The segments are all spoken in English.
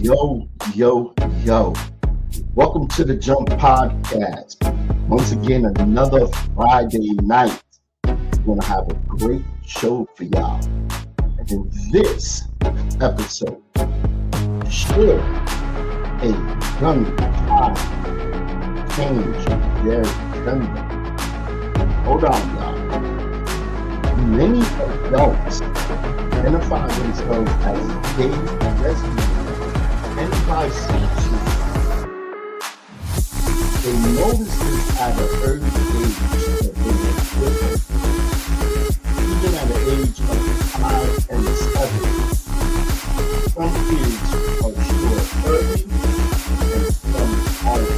Yo, yo, yo. Welcome to the Jump Podcast. Once again, another Friday night. We're going to have a great show for y'all. And in this episode, should a young child change their gender? Hold on, y'all. Many adults identify themselves as gay, lesbian, and bisexual. They notice this at an early age that they are different, even at the age of 5 and 7. Some kids are sure early and some aren't.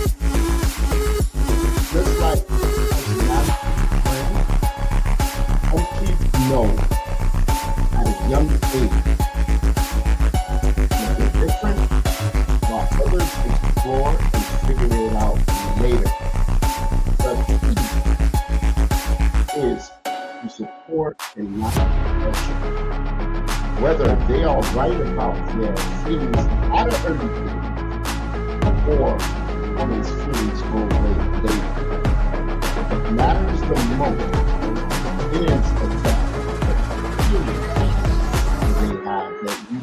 Just like personality friends, some kids know at a young age that they're different, while others explore and figure it out later. The key is to support and not pressure. Whether they are right about their feelings at an early age or when those feelings go away later. What matters the most is the fact that the feelings they have that you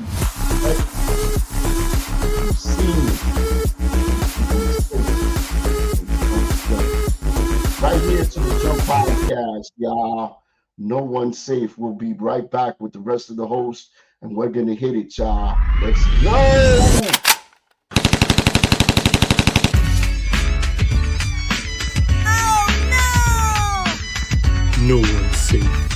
you've seen right here to the Jump Podcast, y'all. No one's safe. We'll be right back with the rest of the hosts, and we're gonna hit it, y'all. Let's go. No one's safe.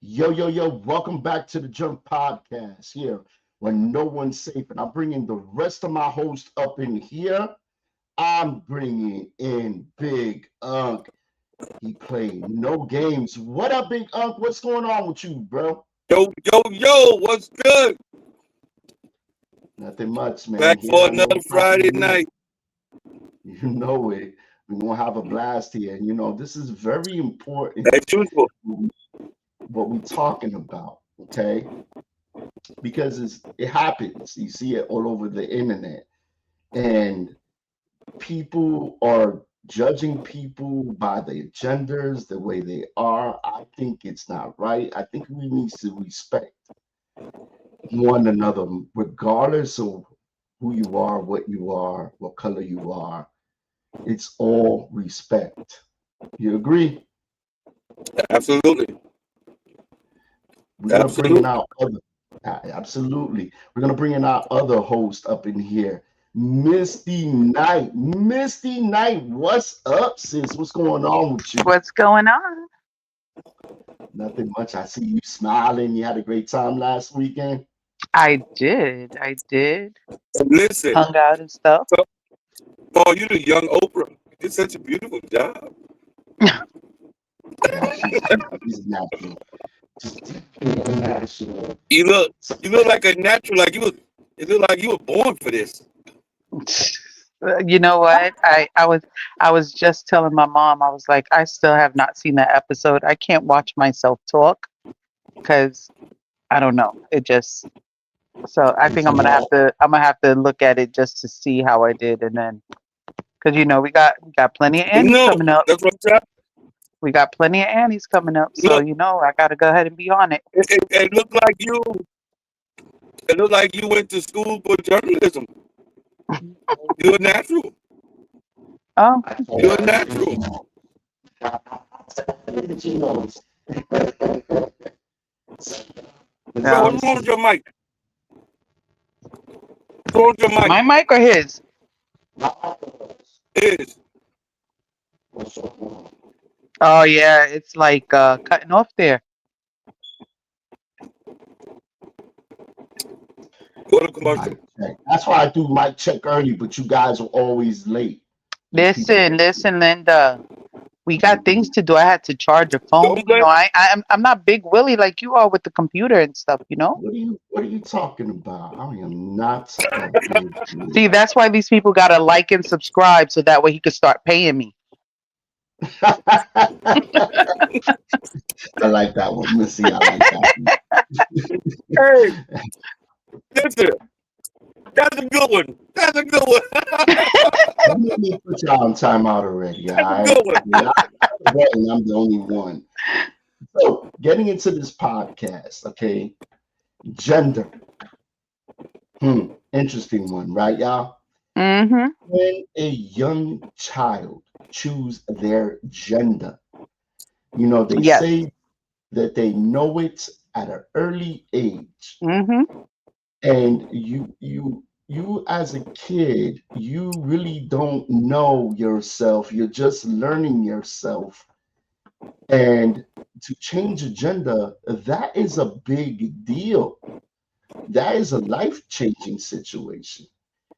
Yo, yo, yo, welcome back to the Jump Podcast here where no one's safe. And I'm bringing the rest of my hosts up in here. I'm bringing in Big Unk. He played no games. What up, Big Unk? What's going on with you, bro? Yo, what's good? Nothing much, man. Back Here for I know another Friday night. You know it. We're going to have a blast here. And, you know, this is very important. As usual. What we're talking about, okay? Because it happens. You see it all over the internet. And people are judging people by their genders, the way they are. I think it's not right. I think we need to respect one another, regardless of who you are, what color you are. It's all respect. You agree? Absolutely. We're gonna bring in our other absolutely. We're gonna bring in our other host up in here, Misty Knight. Misty Knight, what's up, sis? What's going on with you? What's going on? Nothing much. I see you smiling. You had a great time last weekend. I did. Listen, Hung out and stuff. Paul, you the young Oprah. You did such a beautiful job. He's natural. You look like a natural, it looked like you were born for this. You know what? I was just telling my mom, I was like, I still have not seen that episode. I can't watch myself talk because I don't know. It just so I think I'm gonna have to look at it just to see how I did, and then because you know we got plenty of Annies coming up. That's what I'm saying. We got plenty of Annies coming up, so Look, you know I got to go ahead and be on it. it looked like you. It looked like you went to school for journalism. You're a natural. Oh, You're a natural. yeah. What's wrong with your mic? What's wrong with your mic? My mic or his? Is Oh yeah, it's like cutting off there. Go to commercial. Mic check. That's why I do mic check early, but you guys are always late. These people. Listen, Linda. We got things to do. I had to charge a phone. Don't You blame. know, I'm not Big Willie like you are with the computer and stuff. You know. What are you talking about? I am not a big See, deal. that's why these people gotta like and subscribe so that way he could start paying me. I like that one, Missy. I like that Hey, listen, that's a good one. That's a good one. one. Let me put y'all on timeout already. All That's a right. good one. Yeah, I'm the only one. So, getting into this podcast, okay? Gender. Interesting one, right, y'all? Mm-hmm. When a young child choose their gender, they Yes. say that they know it at an early age, Mm-hmm. and you as a kid, you really don't know yourself. You're just learning yourself, and to change a gender, that is a big deal. That is a life-changing situation.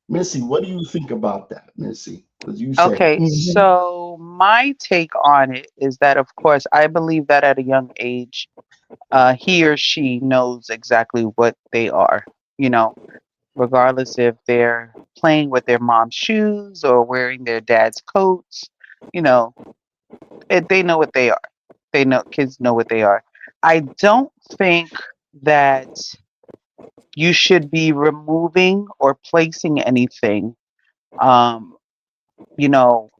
Missy, what do you think about that, Missy? Because you said, Okay, so my take on it is that, of course, I believe that at a young age, he or she knows exactly what they are. You know, regardless if they're playing with their mom's shoes or wearing their dad's coats. You know, they know what they are. They know kids know what they are. I don't think that you should be removing or placing anything, um, you know,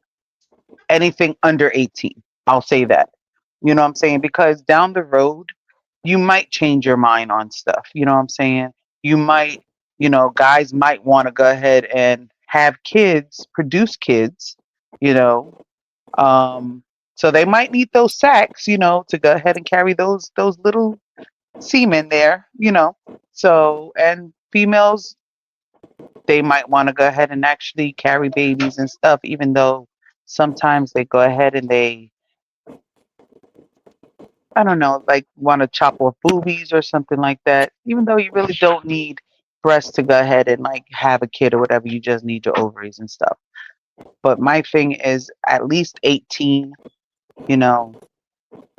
anything under 18. I'll say that. You know what I'm saying? Because down the road, you might change your mind on stuff. You know what I'm saying? You might, guys might want to go ahead and have kids, produce kids, you know. Um, so they might need those sacks, to go ahead and carry those little semen there. So and females, they might want to go ahead and actually carry babies and stuff, even though sometimes they go ahead and they, I don't know, like want to chop off boobies or something like that. Even though you really don't need breasts to go ahead and like have a kid or whatever, you just need your ovaries and stuff. But my thing is at least 18, you know,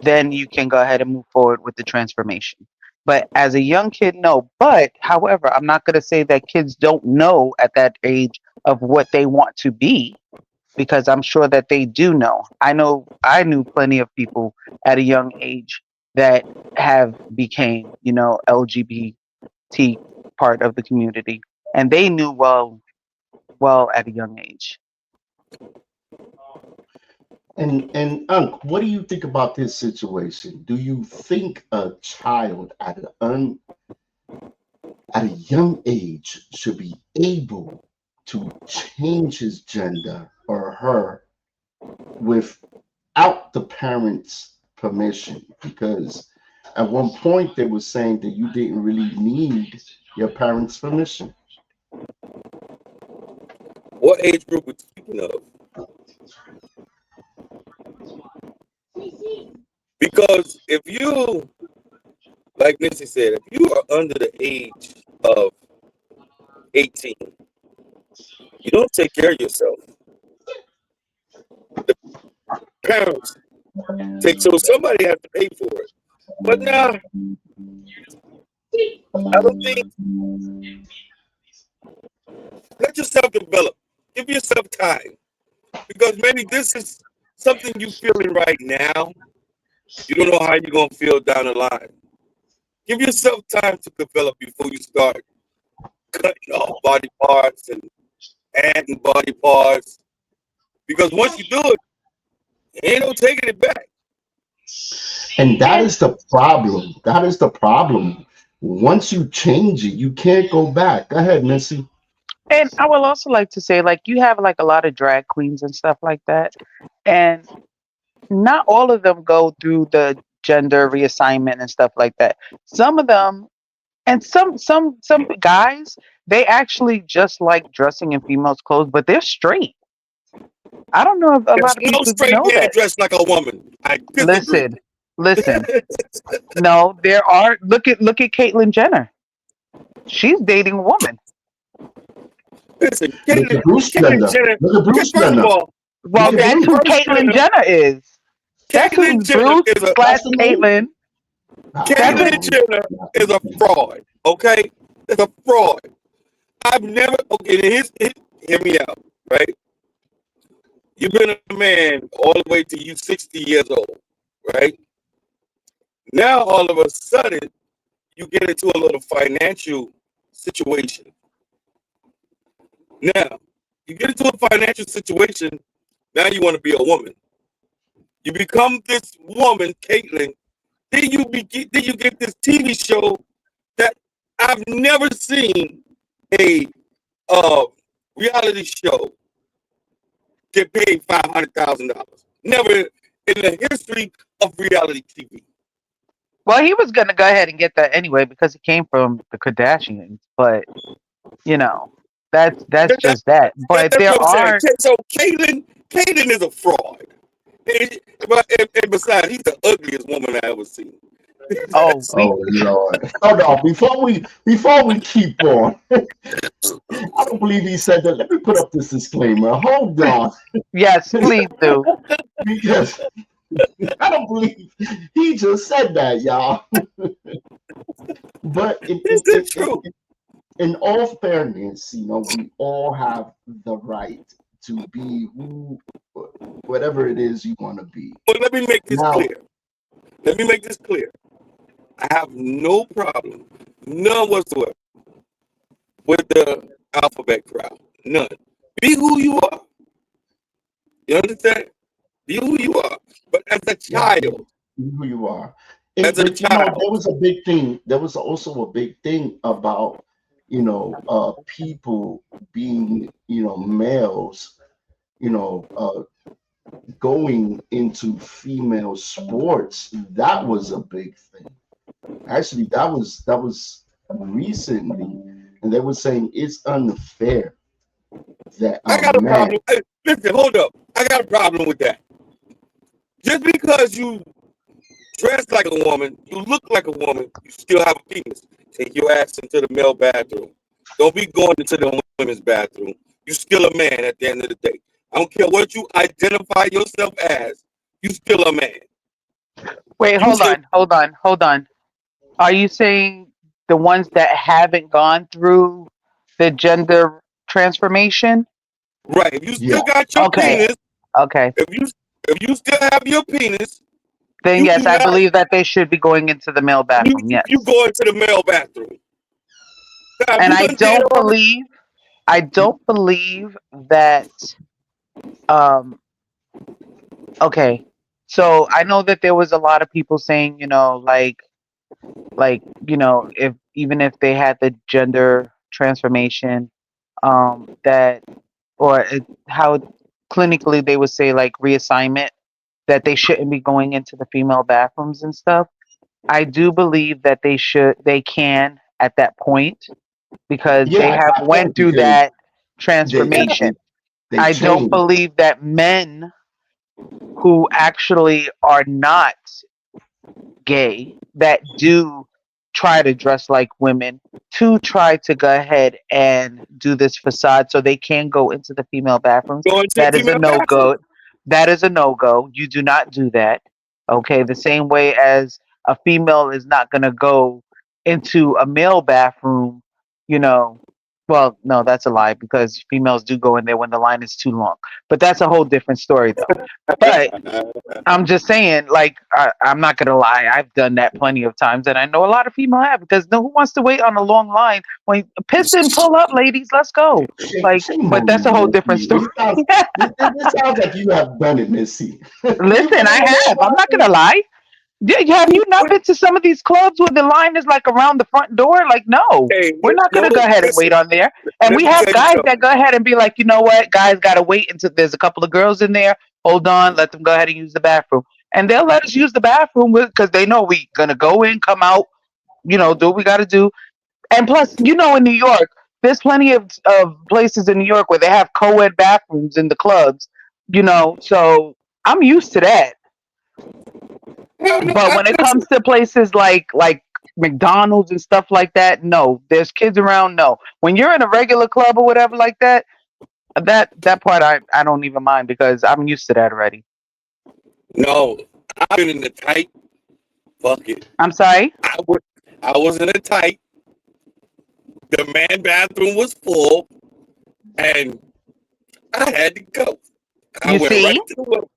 then you can go ahead and move forward with the transformation. But as a young kid, no. But however, I'm not going to say that kids don't know at that age of what they want to be, because I'm sure that they do know. I knew plenty of people at a young age that have became, LGBT part of the community, and they knew well at a young age. and Unc, what do you think about this situation? Do you think a child at a young age should be able to change his gender or her without the parents' permission? Because at one point they were saying that you didn't really need your parents' permission. What age group are you speaking of? Because if you, like Missy said, if you are under the age of 18, you don't take care of yourself. The parents take, so somebody has to pay for it. But now, I don't think, let yourself develop. Give yourself time. Because maybe this is something you're feeling right now. You don't know how you're going to feel down the line. Give yourself time to develop before you start cutting off body parts and adding body parts. Because once you do it, ain't no taking it back. And that And is the problem. That is the problem. Once you change it, you can't go back. Go ahead, Missy. and I would also like to say, like, you have like a lot of drag queens and stuff like that, and not all of them go through the gender reassignment and stuff like that. Some of them, and some guys, they actually just like dressing in females' clothes, but they're straight. I don't know if a There's lot of no people straight know man that. dressed like a woman. I disagree. Listen. No, there are. Look at Caitlyn Jenner. She's dating a woman. Listen, Look at Caitlyn, Bruce Caitlyn Jenner. Jenner. Look at Okay, Bruce first of Jenner. all, Well, Look at okay, that's Bruce. who Bruce Caitlyn Jenner. Jenner is. That's who Caitlyn Jenner Bruce is a slash That's the name. Caitlyn. That's Caitlyn it. Jenner is a fraud. Okay, it's a fraud. I've never. Okay, hear me out. Right, you've been a man all the way to you 60 years old. Right now, all of a sudden, you get into a little financial situation. Now, you get into a financial situation. Now you want to be a woman. You become this woman, Caitlyn. Then you get this TV show that I've never seen a reality show get paid $500,000. Never in the history of reality TV. Well, he was gonna go ahead and get that anyway because he came from the Kardashians. But you know, that's just that. But That's there what I'm saying. are. So Caitlyn is a fraud. And besides, he's the ugliest woman I ever seen. Oh, Oh Lord! Hold on. Before we keep on, I don't believe he said that. Let me put up this disclaimer. Hold on, yes, please do. because I don't believe he just said that, y'all. But Is that true? in all fairness, we all have the right to be whatever it is you want to be. But let me make this Now, clear. Let me make this clear. I have no problem, none whatsoever, with the alphabet crowd. None. Be who you are. You understand? Be who you are. But as a yeah, child, who you are. as a But child, there was a big thing. There was also a big thing about people being males, going into female sports. That was a big thing. Actually, that was recently, and they were saying it's unfair that I a got a man. problem. Hey, listen, hold up. I got a problem with that. Just because you dress like a woman, you look like a woman, you still have a penis. Take your ass into the male bathroom. Don't be going into the women's bathroom. You still a man at the end of the day. I don't care what you identify yourself as. You still a man. Wait, You still hold on. Are you saying the ones that haven't gone through the gender transformation? right. If you Yeah, still got your Okay, yeah. penis, okay. if you still have your penis, Then you do yes, I not believe that they should be going into the male bathroom. you Yes, go into the male bathroom. Now, if and you done did all this, I don't believe that. Um, okay, so I know that there was a lot of people saying, if even if they had the gender transformation, that how clinically they would say like reassignment that they shouldn't be going into the female bathrooms and stuff. I do believe that they can at that point because Yeah, they at have that went point, through because that they they transformation. they, they I don't changed. believe that men who actually are not gay that do try to dress like women to try to go ahead and do this facade so they can go into the female bathrooms. go into the That is a female no bathroom. go. That is a no go. You do not do that. Okay. The same way as a female is not going to go into a male bathroom, you know. Well, no, that's a lie because females do go in there when the line is too long. But that's a whole different story, though. But I'm just saying, like, I'm not gonna lie, I've done that plenty of times, and I know a lot of female have because no, who wants to wait on a long line when piss and pull up, ladies, let's go. Like, Shame but on that's a you, whole different Missy. story. This sounds like you have done it, Missy. You've Listen, been in I the have. I'm male not bathroom. gonna lie. Have you not been to some of these clubs where the line is like around the front door? Like, no, Hey, we're not no, gonna go ahead and listen. wait on there. And Let we me have tell you guys something. that go ahead and be like, you know what, guys gotta wait until there's a couple of girls in there. Hold on, let them go ahead and use the bathroom. And they'll let us use the bathroom because they know we gonna go in, come out, do what we gotta do. And plus, in New York, there's plenty of places in New York where they have co-ed bathrooms in the clubs, so I'm used to that. Hell no, But when it listen. comes to places like McDonald's and stuff like that, no. There's kids around, no. When you're in a regular club or whatever like that, that part I don't even mind because I'm used to that already. No, I've been in the tight. Fuck it. I'm sorry. I was in a tight. The man bathroom was full, and I had to go. I You went see? right to the well.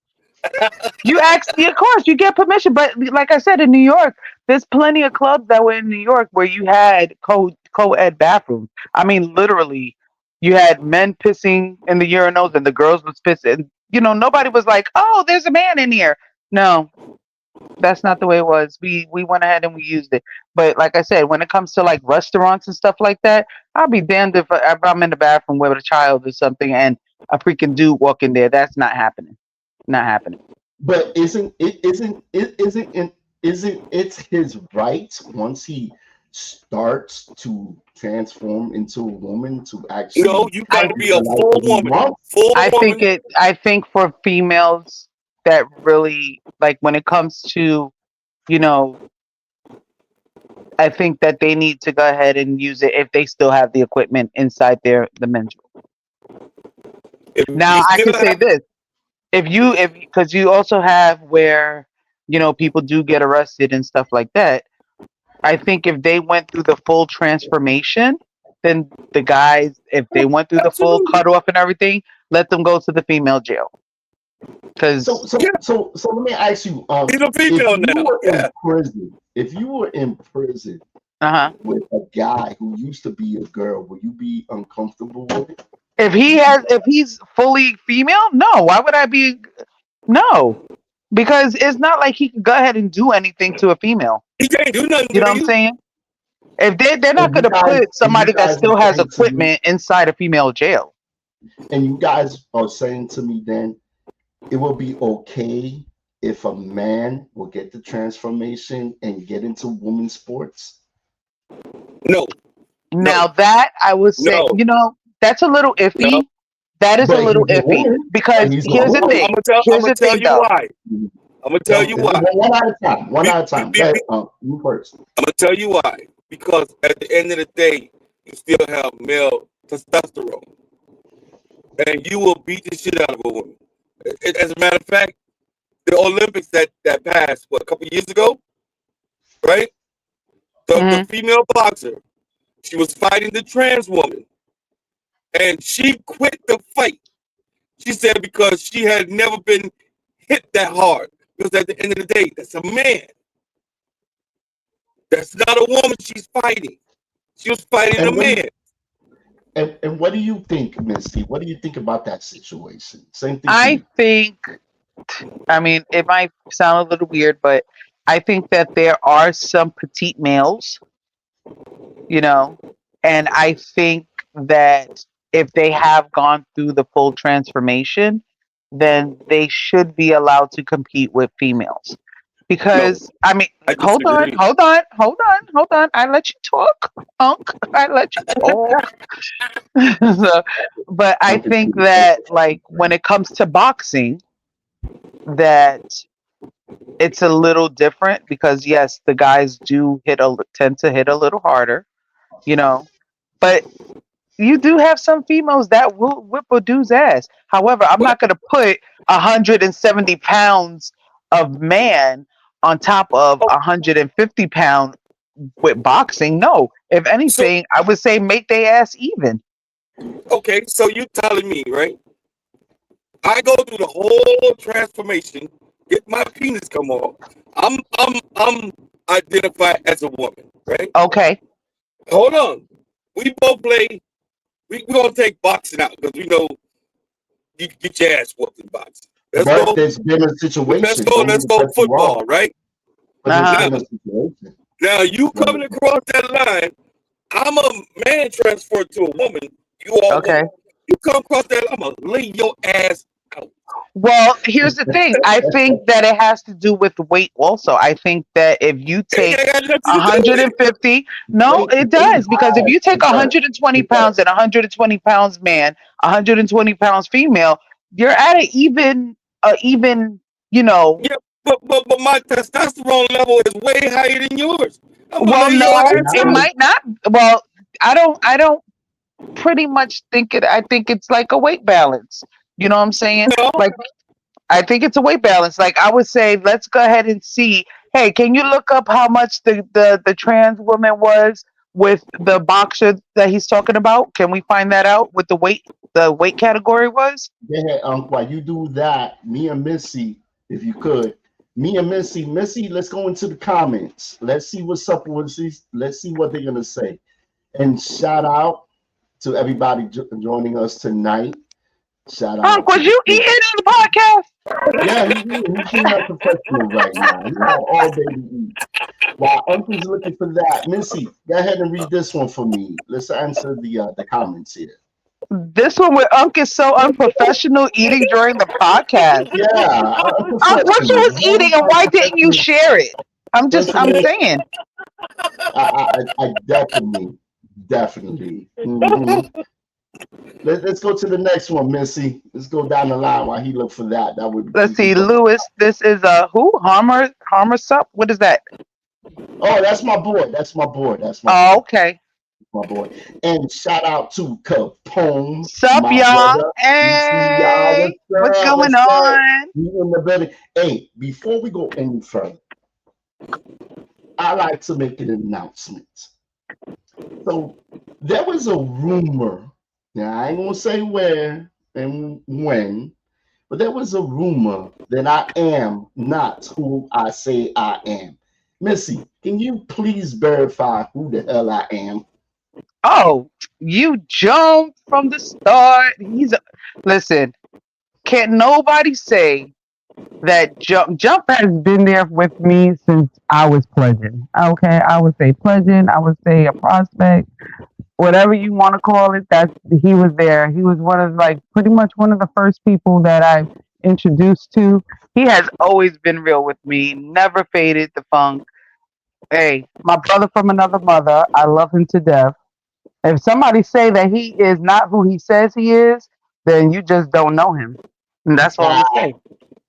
You asked, of course, you get permission. But like I said, in New York, there's plenty of clubs that were in New York where you had co-ed bathrooms. I mean, literally, you had men pissing in the urinals and the girls was pissing. You know, nobody was like, "Oh, there's a man in here." No, that's not the way it was. We went ahead and we used it. But like I said, when it comes to like restaurants and stuff like that, I'll be damned if I'm in the bathroom with a child or something and a freaking dude walk in there. That's not happening. Not happening. But isn't it's his right once he starts to transform into a woman to No, actually you I got to be a like full what he woman. wants? Full woman. I think for females that really like when it comes to, you know, I think that they need to go ahead and use it if they still have the equipment inside the men's room. If Now you I still can say have, this. If because you also have where, you know, people do get arrested and stuff like that. I think if they went through the full transformation, then the guys, if they went through the full absolutely. cut off and everything, let them go to the female jail. So Because so so so let me ask you, He's a if female you now. were in Yeah. prison, if you were in prison uh-huh. with a guy who used to be a girl, would you be uncomfortable with it? If he's fully female, no. Why would I be? No, because it's not like he can go ahead and do anything to a female. He can't do nothing You know to what I'm you. saying? If they're And not you going to guys put and you somebody that guys are still has saying to me, equipment inside a female jail. and you guys are saying to me then it will be okay if a man will get the transformation and get into women's sports? No, Now no, that I would say, no, you know, that's a little no. iffy. That is a But little he's a iffy woman. But because he's a here's the woman. I'm thing. gonna tell. I'm Here's gonna the tell thing, you though. why. I'm gonna tell Well, you why. one at a time. One Be, at a be, time. be, Go ahead, be, you first. I'm gonna tell you why. Because at the end of the day, you still have male testosterone, and you will beat the shit out of a woman. As a matter of fact, the Olympics that passed what a couple years ago, right? The Hmm. female boxer, she was fighting the trans woman, and she quit the fight. She said because she had never been hit that hard. Because at the end of the day, that's a man. That's not a woman she's fighting. She was fighting a And what do you man. and what do you think, Misty? What do you think about that situation? Same thing to I you. think, I mean, it might sound a little weird, but I think that there are some petite males, you know, and I think that if they have gone through the full transformation, then they should be allowed to compete with females. No, Because I mean, I hold on, disagree. hold on, hold on, hold on. I let you talk, punk. I let you talk. So, but I I'm think confused. that like when it comes to boxing, that it's a little different because yes, the guys do tend to hit a little harder, you know, but you do have some females that will whip a dude's ass. However, I'm But not going to put 170 pounds of man on top of oh, 150-pound with boxing. No, if so anything, I would say make their ass even. okay, so you're telling me, right? I go through the whole transformation, get my penis come off. I'm identified as a woman, right? Okay. Hold on. We both play. We're gonna take boxing out because we know you can get your ass whooped in boxing. Let's But go. there's been a Let's situation. go. Don't mean Let's to go cut you off. football, right? But Uh there's huh. Now, been a situation. now you When coming across that line. I'm a man transferred to a woman. You are a Okay. woman. You come across that, I'm gonna lay your ass out. Well, here's the thing. I think that it has to do with weight also. I think that if you It take ain't got nothing to do with it. 150, no, weight it weight does. Because if has you take it does. 120 It does. pounds and 120 pounds man, 120 pounds female, you're at even, you know, Yeah, but my testosterone level is way higher than yours. I'm gonna Well, let your no, ass it out. might not. Well, I don't pretty much think it. I think it's like a weight balance. You know what I'm saying? No, Like I think it's a weight balance. Like I would say, let's go ahead and see. Hey, can you look up how much the trans woman was with the boxer that he's talking about? Can we find that out? What the weight category was? Go ahead, while you do that, me and Missy, if you could, me and Missy, let's go into the comments. Let's see what's up with these. Let's see what they're gonna say. And shout out to everybody joining us tonight. Shout Unc, out was to you eating on the podcast? yeah, he's being a professional right now. He's all baby eat. While Uncle's looking for that, Missy, go ahead and read this one for me. Let's answer the comments here. This one with Unc is so unprofessional eating during the podcast. Yeah, Unc, what you unprofessional. was eating and why didn't you share it? First of I'm all, saying. I definitely. Let's go to the next one, Missy. Let's go down the line while he look for that. That would Let's see, Lewis. This is who? Harmer Sup? What is that? Oh, that's my boy. That's my boy. That's my Oh, boy. okay. My boy. And shout out to Capone, Sup, my y'all? brother. Hey, what's What's going up? on? We in the building. Hey, before we go any further, I like to make an announcement. So there was a rumor. Now I ain't gonna say where and when, but there was a rumor that I am not who I say I am. Missy, can you please verify who the hell I am? Oh, you jumped from the start. Listen. Can't nobody say that Jump has been there with me since I was Pleasant. Okay, I would say Pleasant. I would say a prospect, whatever you want to call it. That he was there. He was one of like pretty much one of the first people that I introduced to. He has always been real with me. Never faded the funk. Hey, my brother from another mother. I love him to death. If somebody say that he is not who he says he is, then you just don't know him. And that's all I'm gonna say.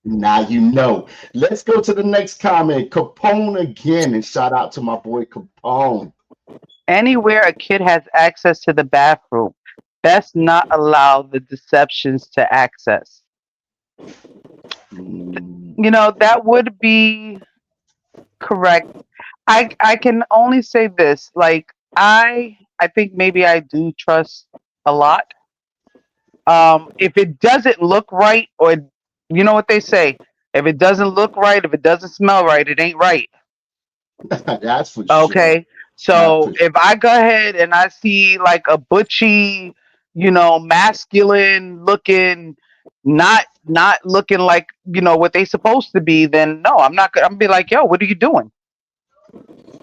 Now you know. Let's go to the next comment. Capone again, and shout out to my boy Capone. Anywhere a kid has access to the bathroom, best not allow the deceptions to access. You know, that would be correct. I can only say this, like I think maybe I do trust a lot. If it doesn't look right, or you know what they say, if it doesn't look right, if it doesn't smell right, it ain't right. That's for sure. Okay. So if I go ahead and I see like a butchy, masculine looking, not looking like, what they supposed to be, then no, I'm not gonna I'm gonna be like, yo, what are you doing?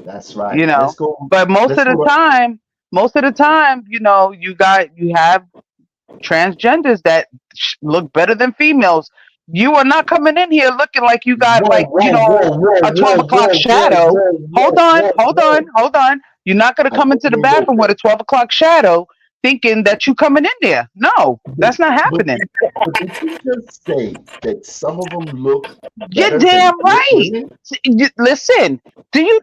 That's right. You know. Let's go. But most of the time, you have transgenders that look better than females. You are not coming in here looking like you got a 12 o'clock shadow. Hold on. You're not going to come into the bathroom with a 12 o'clock shadow thinking that you coming in there. No, that's not happening. But did you just say that some of them look You're better damn than right. women? Listen, do you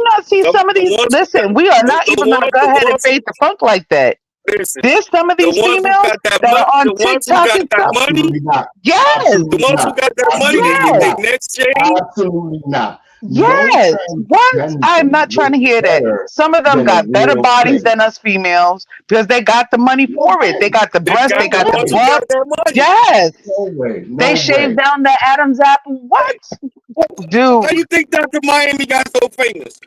not see some of these? Listen, we are not even going to go ahead and fade the funk like that. Listen, There's some of these females that are on TikTok and stuff. Absolutely not. Yes. Absolutely the ones who not. got that money, they get their next change. Absolutely not. Yes. What? I'm not trying to hear that. Some of them got better bodies than us females because they got the money for it. They got the breasts, they got the butt. Yes. No way. They shaved down the Adam's apple. What? Dude. How you think Dr. Miami got so famous?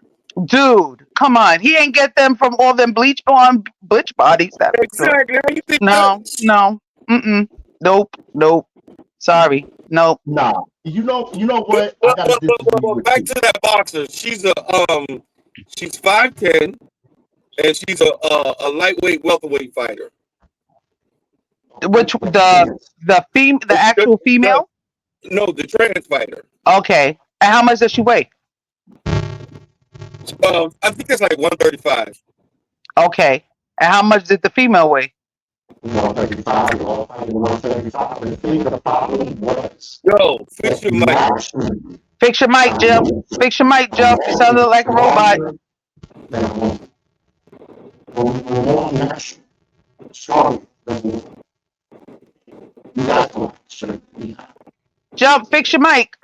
Dude, come on. He ain't get them from all them bleach blonde butch bodies. Exactly. How you think No. Nope. Sorry. Nope. Nah. You know what? Back to that boxer. She's 5'10", and she's a lightweight welterweight fighter. Which the actual female? No, the trans fighter. Okay. And how much does she weigh? I think it's like 135. Okay. And how much did the female weigh? 135. 135. The thing, the problem was. Yo, fix your mic. Fix your mic, Jim. Fix your mic, Jim. You sound like a robot. Jump, fix your mic.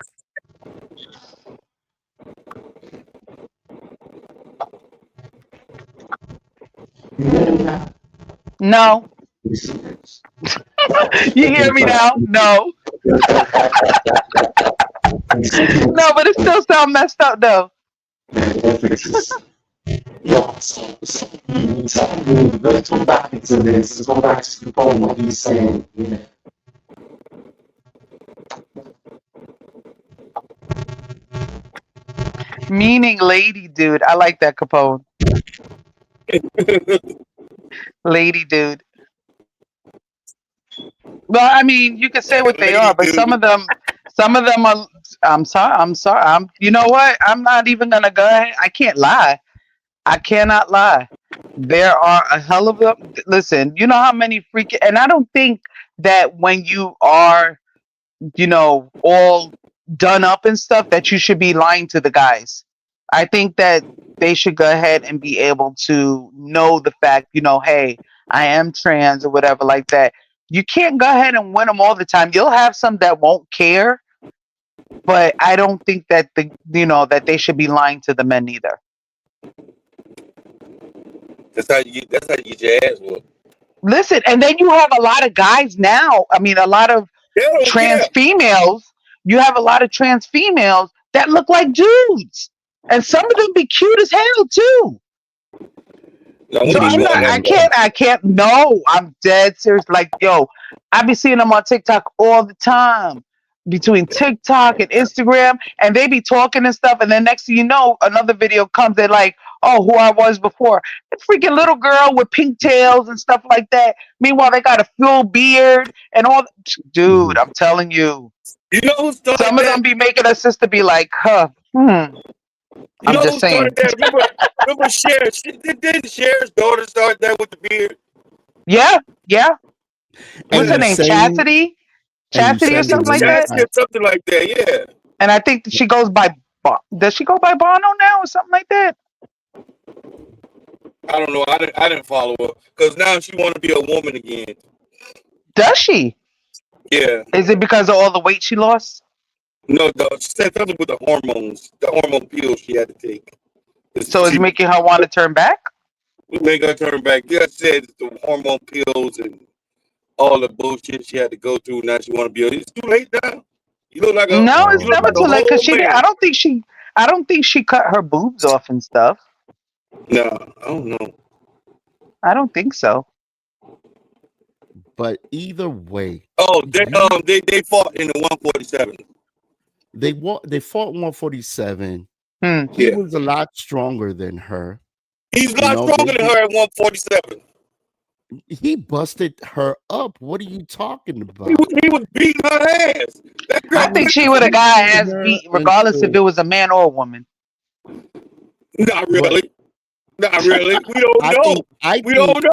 No. You hear me now? No. No, but it still sounds messed up though. Let's go back into this. Let's go back to what he's saying. Meaning lady dude. I like that, Capone. Lady dude. Well, I mean, you can say what they are, but some of them are. I'm sorry. You know what? I'm not even gonna go ahead. I can't lie. I cannot lie. There are a hell of a. Listen, you know how many freaking. And I don't think that when you are, all done up and stuff, that you should be lying to the guys. I think that they should go ahead and be able to know the fact, hey, I am trans or whatever like that. You can't go ahead and win them all the time. You'll have some that won't care, but I don't think that that they should be lying to the men either. That's how you get your ass whooped. Listen, and then you have a lot of guys now. I mean, a lot of trans females. You have a lot of trans females that look like dudes, and some of them be cute as hell too. No, So I can't. No, I'm dead serious. Like, yo, I be seeing them on TikTok all the time, between TikTok and Instagram, and they be talking and stuff. And then next thing you know, another video comes. They're like, oh, who I was before. A freaking little girl with pigtails and stuff like that. Meanwhile, they got a full beard and all. Dude, I'm telling you. You know who started Some of them be making us sister be like, I'm just saying. Remember Cher? Didn't Cher's daughter start that with the beard? Yeah. What's her name? Chastity? Chastity or something like that? Something like that, yeah. And I think she goes by... Does she go by Bono now or something like that? I don't know. I didn't follow her. Because now she want to be a woman again. Does she? Yeah. Is it because of all the weight she lost? No, she said something with the hormones. The hormone pills she had to take. So it's making her want to turn back? Make her turn back. Yeah, I said the hormone pills and all the bullshit she had to go through. Now she want to be. It's too late now. You look like a. No, it's never too late because I don't think she cut her boobs off and stuff. No, I don't know. I don't think so. But either way. Oh, they fought in the 147. They fought 147. He was a lot stronger than her. He's a lot stronger than her at 147. He busted her up. What are you talking about? He was beating her ass. I think she would have got her ass beat regardless if it was a man or a woman. Not really. Not really. We don't know. We don't know.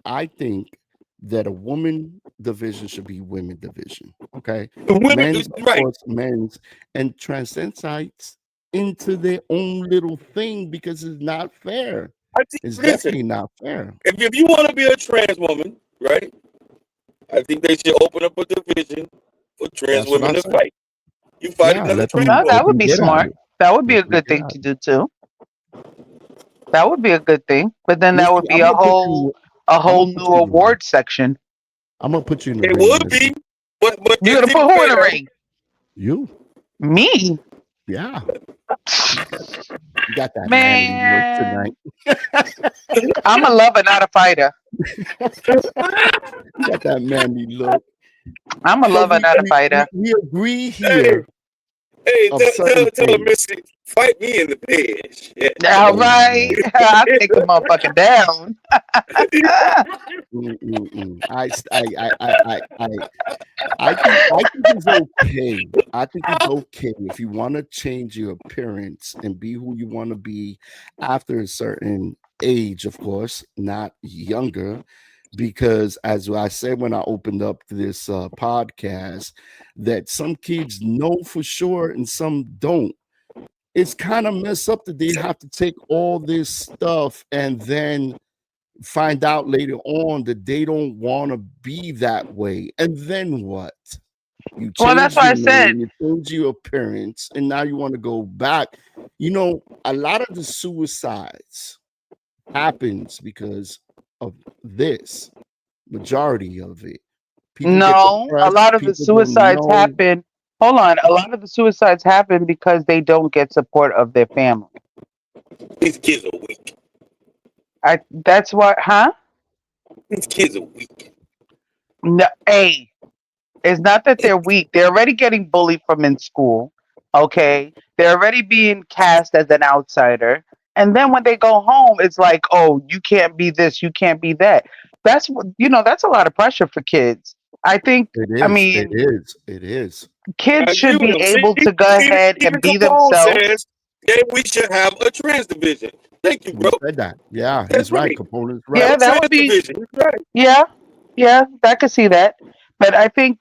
I think that a woman division should be women division. Okay. Men's, right. Men's and transvestites into their own little thing because it's not fair. It's definitely not fair. If you want to be a trans woman, right? I think they should open up a division for trans women to fight. You fight another trans woman. That would be smart. That would be a good thing to do too. That would be a good thing. But then that would be a whole new award section. I'm gonna put you in the ring. It would be, but you're gonna put who in the ring? You. Me? Yeah. You got that man look tonight. I'm a lover, not a fighter. You got that manly look. I'm a lover, not a fighter. We agree here. Hey, tell Missy, fight me in the pitch. Yeah. All right. I'll take the motherfucker down. I think it's okay. I think it's okay if you want to change your appearance and be who you want to be after a certain age, of course, not younger. because as I said when I opened up this podcast, that some kids know for sure and some don't. It's kind of messed up that they have to take all this stuff and then find out later on that they don't want to be that way. And then what? You Well, that's change why I your said, name, you change your appearance, and now you want to go back. You know, a lot of the suicides happens because of this. Majority of it. People get no, a depressed, lot of the people don't suicides know. happen. Hold on. A lot of the suicides happen because they don't get support of their family. These kids are weak. That's what, huh? These kids are weak. No, hey, it's not that they're weak. They're already getting bullied from in school. Okay. They're already being cast as an outsider. And then when they go home, it's like, oh, you can't be this, you can't be that. That's what, that's a lot of pressure for kids. I think, It I is, it mean, is, it is. I kids agree should with be him. See, able to go even, ahead even and be Capone themselves. says that we should have a trans division. Thank you, We bro. said that. Yeah, That's he's right. right. Capone is Have right. Yeah, a that trans would be, division. He's right. yeah, yeah, I could see that. But I think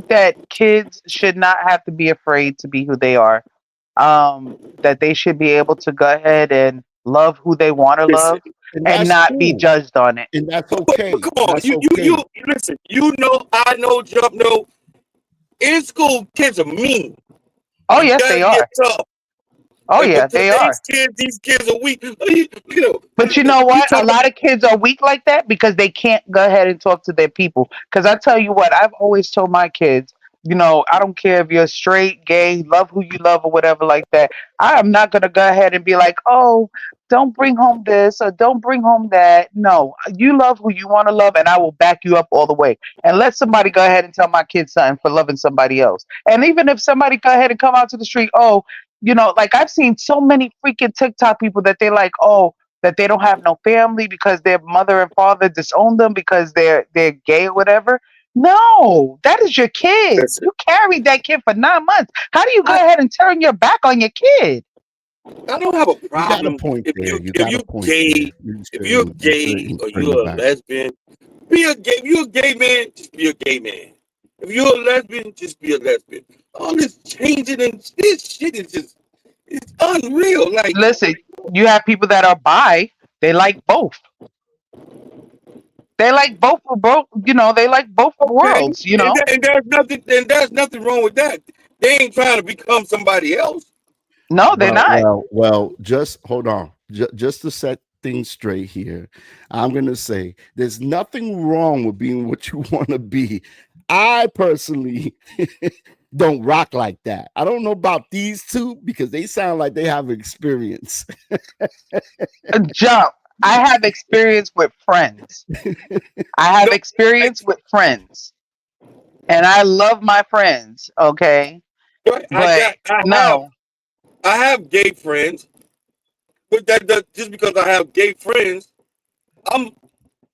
that kids should not have to be afraid to be who they are. That they should be able to go ahead and love who they want to Listen, love And and that's not be cool. judged on it. And that's but okay. come on, That's you okay. listen. You know, I know, Jump know. In school, kids are mean. Oh, You yes, gotta they get are. tough. Oh, But yeah, they are. today's kids, these kids are weak. You know, But you know you what? talk A lot of kids are weak like that because they can't go ahead and talk to their people. Because I tell you what, I've always told my kids, I don't care if you're straight, gay, love who you love, or whatever like that. I am not going to go ahead and be like, oh, don't bring home this or don't bring home that. No, you love who you want to love, and I will back you up all the way. And let somebody go ahead and tell my kids something for loving somebody else. And even if somebody go ahead and come out to the street, oh, like I've seen so many freaking TikTok people that they like, oh, that they don't have no family because their mother and father disowned them because they're gay or whatever. No, that is your kid. listen, You carried that kid for 9 months. How do you go I, ahead and turn your back on your kid? I don't have a You got a problem point there. You if got a you point gay, there. You if you're gay shouldn't or turn your you're a back. lesbian, be a gay. If you're a gay man, just be a gay man. If you're a lesbian, just be a lesbian. All this changing and this shit is just it's unreal. Like Listen, you have people that are bi. They like both. They like both of both. They like both okay, worlds. and there's nothing wrong with that. They ain't trying to become somebody else. No, they're Well, not. well, well, just hold on. Just to set things straight here, I'm going to say there's nothing wrong with being what you want to be. I personally don't rock like that. I don't know about these two because they sound like they have experience. Jump. I have experience with friends. I have No, I, experience with friends. And I love my friends, okay? But no. I have gay friends, but that just because I have gay friends, I'm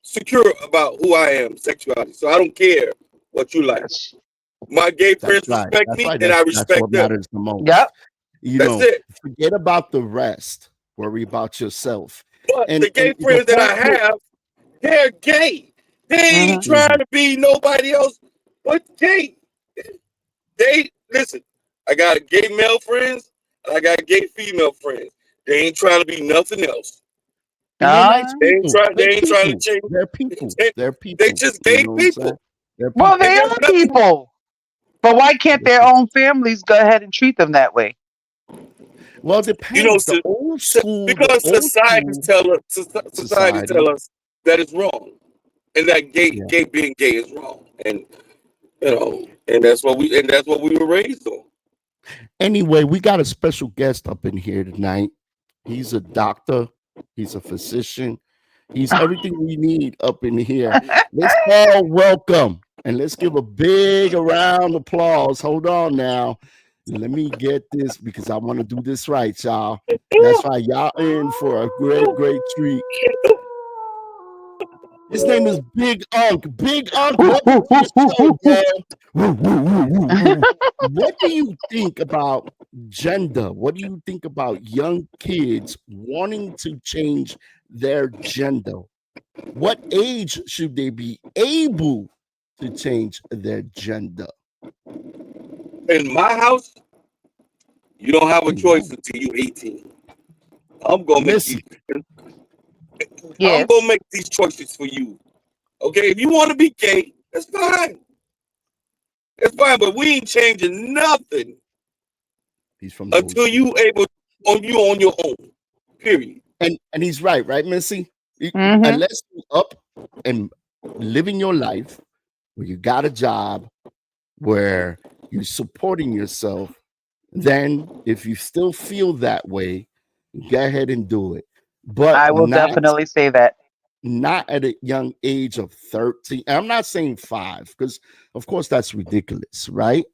secure about who I am, sexuality. So I don't care what you like. That's, My gay That's friends right. respect That's me, right. and I That's what respect them. matters the most. yep. That's it. Forget about the rest. Worry about yourself. But And the gay the friends that I whole have, they're gay. They ain't Hmm. trying to be nobody else but gay. They listen. I got gay male friends, and I got gay female friends. They ain't trying to be nothing else. and they're nice They Uh, ain't people. trying. They They're ain't trying to people. change. They're people. They, They're they people. just You gay know what I'm saying? people, They're well, people. and they there's are nothing. people. But why can't their own families go ahead and treat them that way? Well, it You know, depends. The because old school society society. tell us that it's wrong, and that Yeah. gay being gay is wrong, and that's what we were raised on. Anyway, we got a special guest up in here tonight. He's a doctor. He's a physician. He's everything we need up in here. Let's all welcome and let's give a big round of applause. Hold on now. Let me get this because I want to do this right, y'all. That's right. Y'all in for a great, great treat. His name is Big Unk. Big Unk, welcome to the show, man. Woo, woo, woo, woo, woo. What do you think about gender? What do you think about young kids wanting to change their gender? What age should they be able to change their gender? In my house, you don't have a choice until you're 18. I'm gonna make Listen. I'm Yes. gonna make these choices for you. Okay, if you want to be gay, that's fine. That's fine, but we ain't changing nothing He's from the until hood. you able on your own. Period. And he's right, Missy? Mhm. Unless you up and living your life where you got a job, where you're supporting yourself, then if you still feel that way, go ahead and do it. But I will definitely say that. not at a young age of 13. I'm not saying 5, because of course that's ridiculous, right?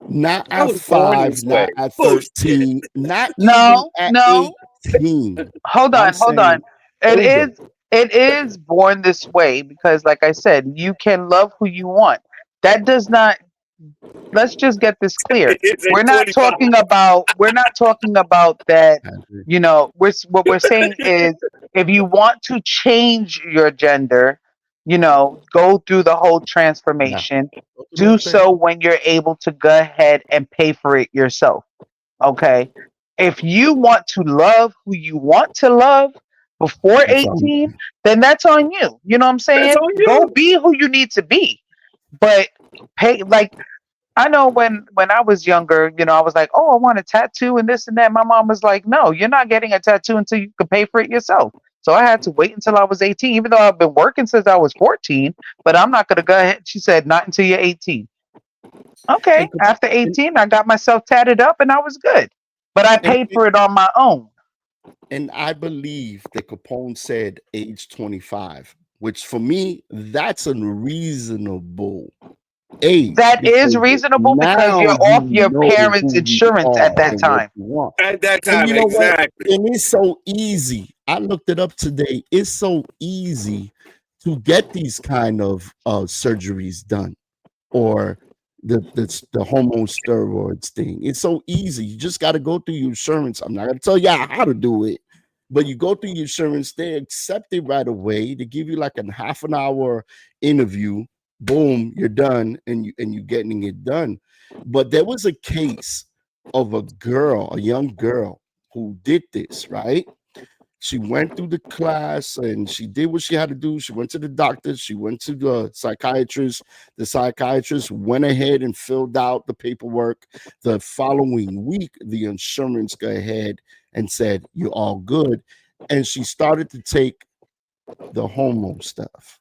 Not I at was born 5, this not way. at Bullshit. 13, not No, even at no. 18. Hold I'm on, hold saying on. It older. is it is born this way because like I said, you can love who you want. That does not, let's just get this clear. It's We're a not 25. talking about that, what we're saying is if you want to change your gender, go through the whole Yeah. transformation. Go through the Do whole thing. so when you're able to go ahead and pay for it yourself. Okay? If you want to love who you want to love before That's all. 18, then that's on you. You know what I'm That's saying? on Go you. be who you need to be. But pay, like, I know when I was younger, I was like, "Oh, I want a tattoo and this and that." My mom was like, "No, you're not getting a tattoo until you can pay for it yourself." So I had to wait until I was 18, even though I've been working since I was 14. But I'm not going to go ahead. She said, "Not until you're 18." Okay. And, Cap- After and, 18, I got myself tatted up and I was good. But I and, paid for it on my own. and I believe that Capone said age 25, which for me, that's a reasonable age That is because reasonable because now you're you off your know parents' who you insurance at are that and what time. you want. At that And time, you know what? exactly. And it's so easy. I looked it up today. It's so easy to get these kind of surgeries done, or the hormone steroids thing. It's so easy. You just got to go through your insurance. I'm not gonna tell you how to do it, but you go through your insurance. They accept it right away. They give you like a half an hour interview. Boom, you're done, and you getting it done. But there was a case of a young girl who did this, right? She went through the class and she did what she had to do. She went to the doctor, she went to the psychiatrist. The psychiatrist went ahead and filled out the paperwork. The following week, the insurance go ahead and said, "You're all good." And she started to take the hormone stuff.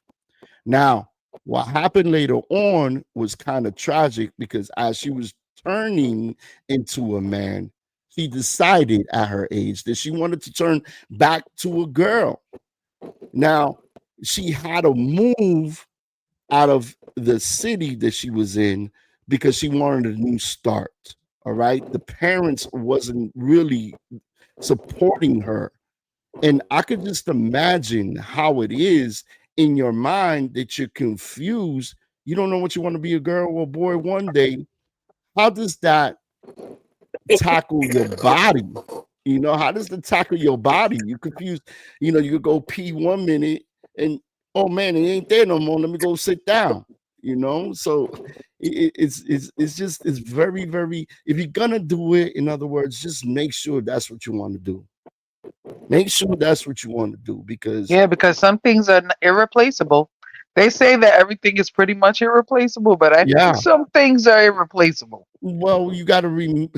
Now, what happened later on was kind of tragic because as she was turning into a man, she decided at her age that she wanted to turn back to a girl. Now, she had to move out of the city that she was in because she wanted a new start. All right. The parents wasn't really supporting her. And I could just imagine how it is in your mind that you're confused. You don't know what you want to be, a girl or a boy one day. How does that tackle your body? How does it tackle your body? You confused. You could go pee 1 minute and oh man, it ain't there no more. Let me go sit down. So it's very, very, if you're gonna do it, in other words, just make sure that's what you want to do. Make sure that's what you want to do because Yeah, because some things are irreplaceable. They say that everything is pretty much irreplaceable, but I think yeah, some things are irreplaceable. well, you got to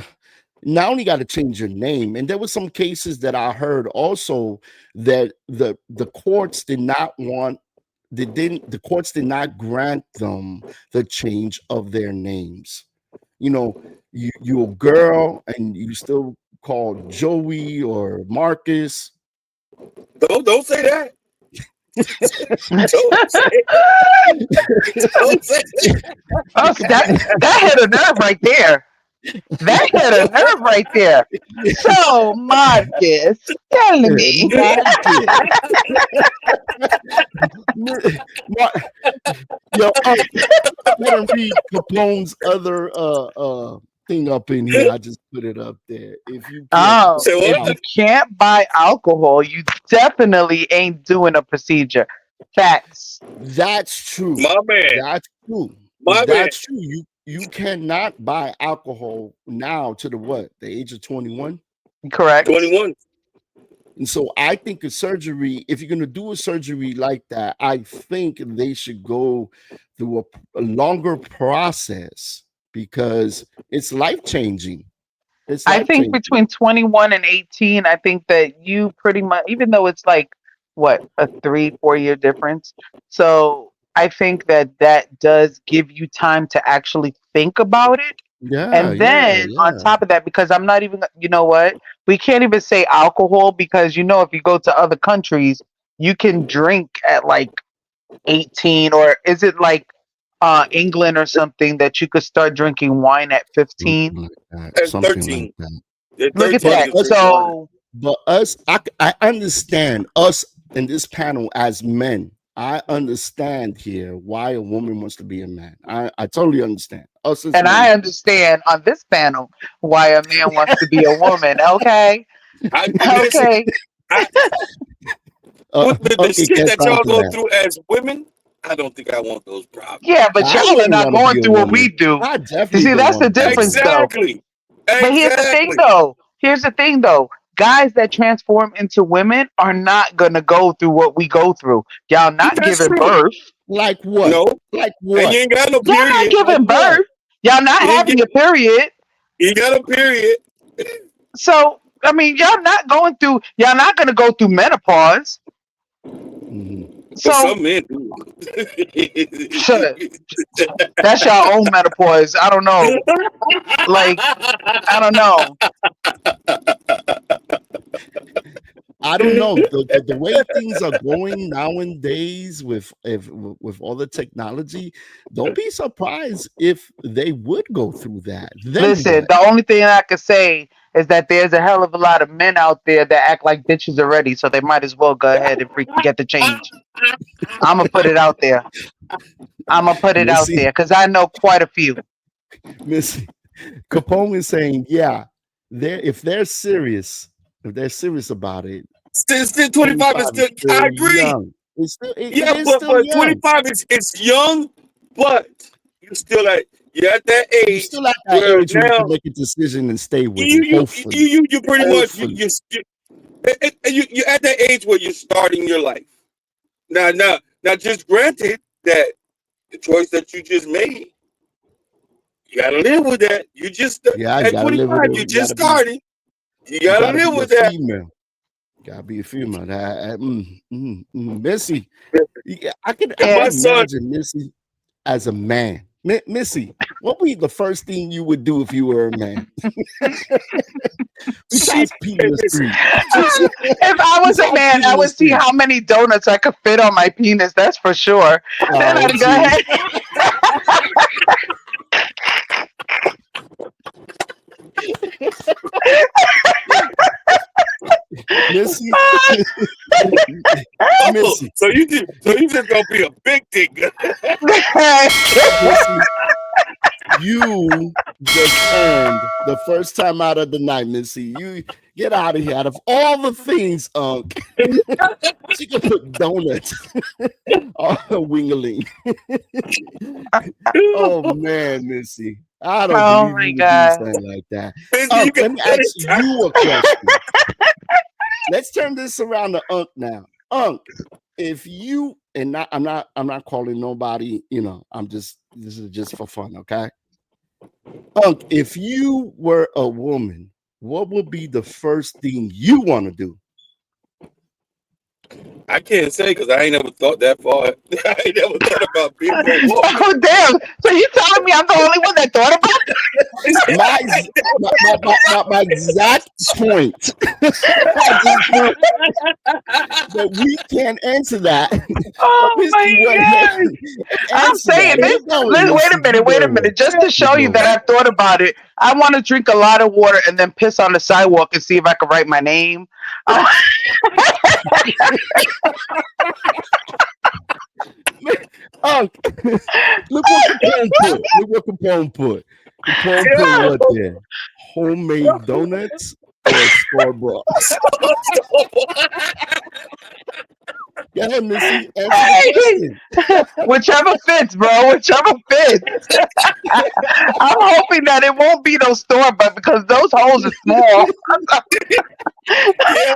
not only got to change your name, and there were some cases that I heard also that the courts did not want the courts did not grant them the change of their names. You're a girl and you still called Joey or Marcus. Don't say that. Oh, Don't say don't say that hit a nerve right there. That hit a nerve right there. So, Marcus, tell me. Marcus. Yo, I want to read Capone's other thing up in here. I just put it up there. If you can't, Oh, Say if what? you can't buy alcohol, you definitely ain't doing a procedure. Facts. that's true. My man. That's true. My man. That's true. You cannot buy alcohol now to the age of 21. Correct. 21. And so I think a surgery, if you're going to do a surgery like that, I think they should go through a longer process because it's life-changing. It's I think life-changing. between 21 and 18, I think that you pretty much, even though it's like, what, a 3-4 year difference. So I think that does give you time to actually think about it. Yeah, And then on top of that, because I'm not even, you know what? We can't even say alcohol because, if you go to other countries, you can drink at like 18, or is it like England or something that you could start drinking wine at 15? At something 13. like that. At Look at 13, that. you can drink wine. So But us, I understand us in this panel as men. I understand here why a woman wants to be a man. I totally understand. Us as and men. I understand on this panel why a man wants to be a woman. Okay. Listen, Okay. with the okay, shit can't that y'all answer go that. through as women, I don't think I want those problems. Yeah, but I y'all are wouldn't not wanna going be a through what we woman. do. I You definitely see, don't that's the wanna be a woman. difference, though. Exactly. But here's the thing, though. Here's the thing, though. Guys that transform into women are not gonna go through what we go through. Y'all not That's giving true. birth. Like what? No. Like And what? you ain't got no Y'all not period. giving Like what? birth. Y'all not You ain't having a get- period. You got a period. So I mean, y'all not gonna go through menopause. Mhm. But So some men do. shut. That's your own menopause. I don't know. Like, I don't know. I don't know the way things are going nowadays with all the technology. Don't be surprised if they would go through that. Then Listen, what? the only thing I can say is that there's a hell of a lot of men out there that act like bitches already, so they might as well go ahead and freaking get the change. I'm gonna put it out there. Missy, Because I know quite a few. Missy Capone is saying, yeah, if they're serious about it, Still 25 is 25 is still. still I agree. young. It's still it Yeah, is but still young. 25 is it's young, but you're at that You're age still at that where age where you now can make a decision and stay with you it. you Hopefully, you you, you pretty much hopefully. you're at that age where you're starting your life. Now, just granted that the choice that you just made, you gotta live with that. You just Yeah, you at gotta live 25, with it. you just started. You You gotta gotta live be a with that. female. Gotta be a female. Missy, yeah, I can And my son, imagine Missy as a man. Missy, what would be the first thing you would do if you were a man? she Besides pee in the street. If I was a man, I would see how many donuts I could fit on my penis. That's for sure. Then Oh, I'd go ahead. Missy, Missy, so you just gonna be a big dick. Missy, you just earned the first time out of the night, Missy. You get out of here. Out of all the things, she could put donuts on her wingaling. Oh man, Missy. I don't Oh believe my you would do God. something like that. You Let me ask you a question. Let's turn this around to Unc now. Unc, if you I'm not calling nobody, this is just for fun, okay? Unc, if you were a woman, what would be the first thing you want to do? I can't say because I ain't never thought that far. I ain't never thought about being a woman. Oh damn! So you telling me I'm the only one that thought about it? My exact point. But we can't answer that. Oh my God! I'm saying this. Wait a minute. Just to show you that I've thought about it, I want to drink a lot of water and then piss on the sidewalk and see if I can write my name. Look what Capone put. Capone put what there? Homemade donuts or store-bought? Go ahead, Missy. Answer the question. Whichever fits, bro. Whichever fits. I'm hoping that it won't be those store, but because those holes are small. Yeah.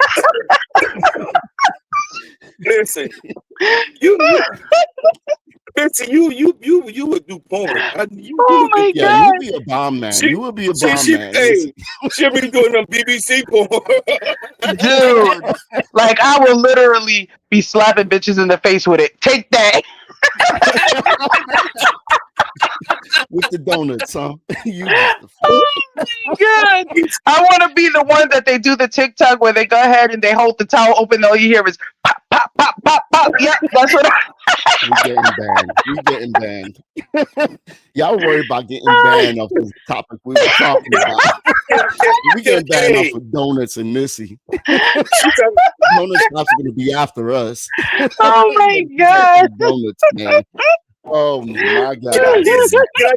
Listen, you listen, you would do porn. Oh my Yeah, god, you be a bomb man. She- You would be a bomb she, man. hey, she'll be doing them BBC porn. dude! Like I will literally be slapping bitches in the face with it. Take that. With the donuts, huh? You just the Oh my god! I want to be the one that they do the TikTok where they go ahead and they hold the towel open. All you hear is pop, pop, pop, pop, pop. Yep, that's what. we getting banned. We getting banned. Y'all worried about getting banned off this topic we were talking about. We getting banned off of donuts and Missy. Donuts are gonna be after us. Oh my god! Donuts, man. Oh my Can I god.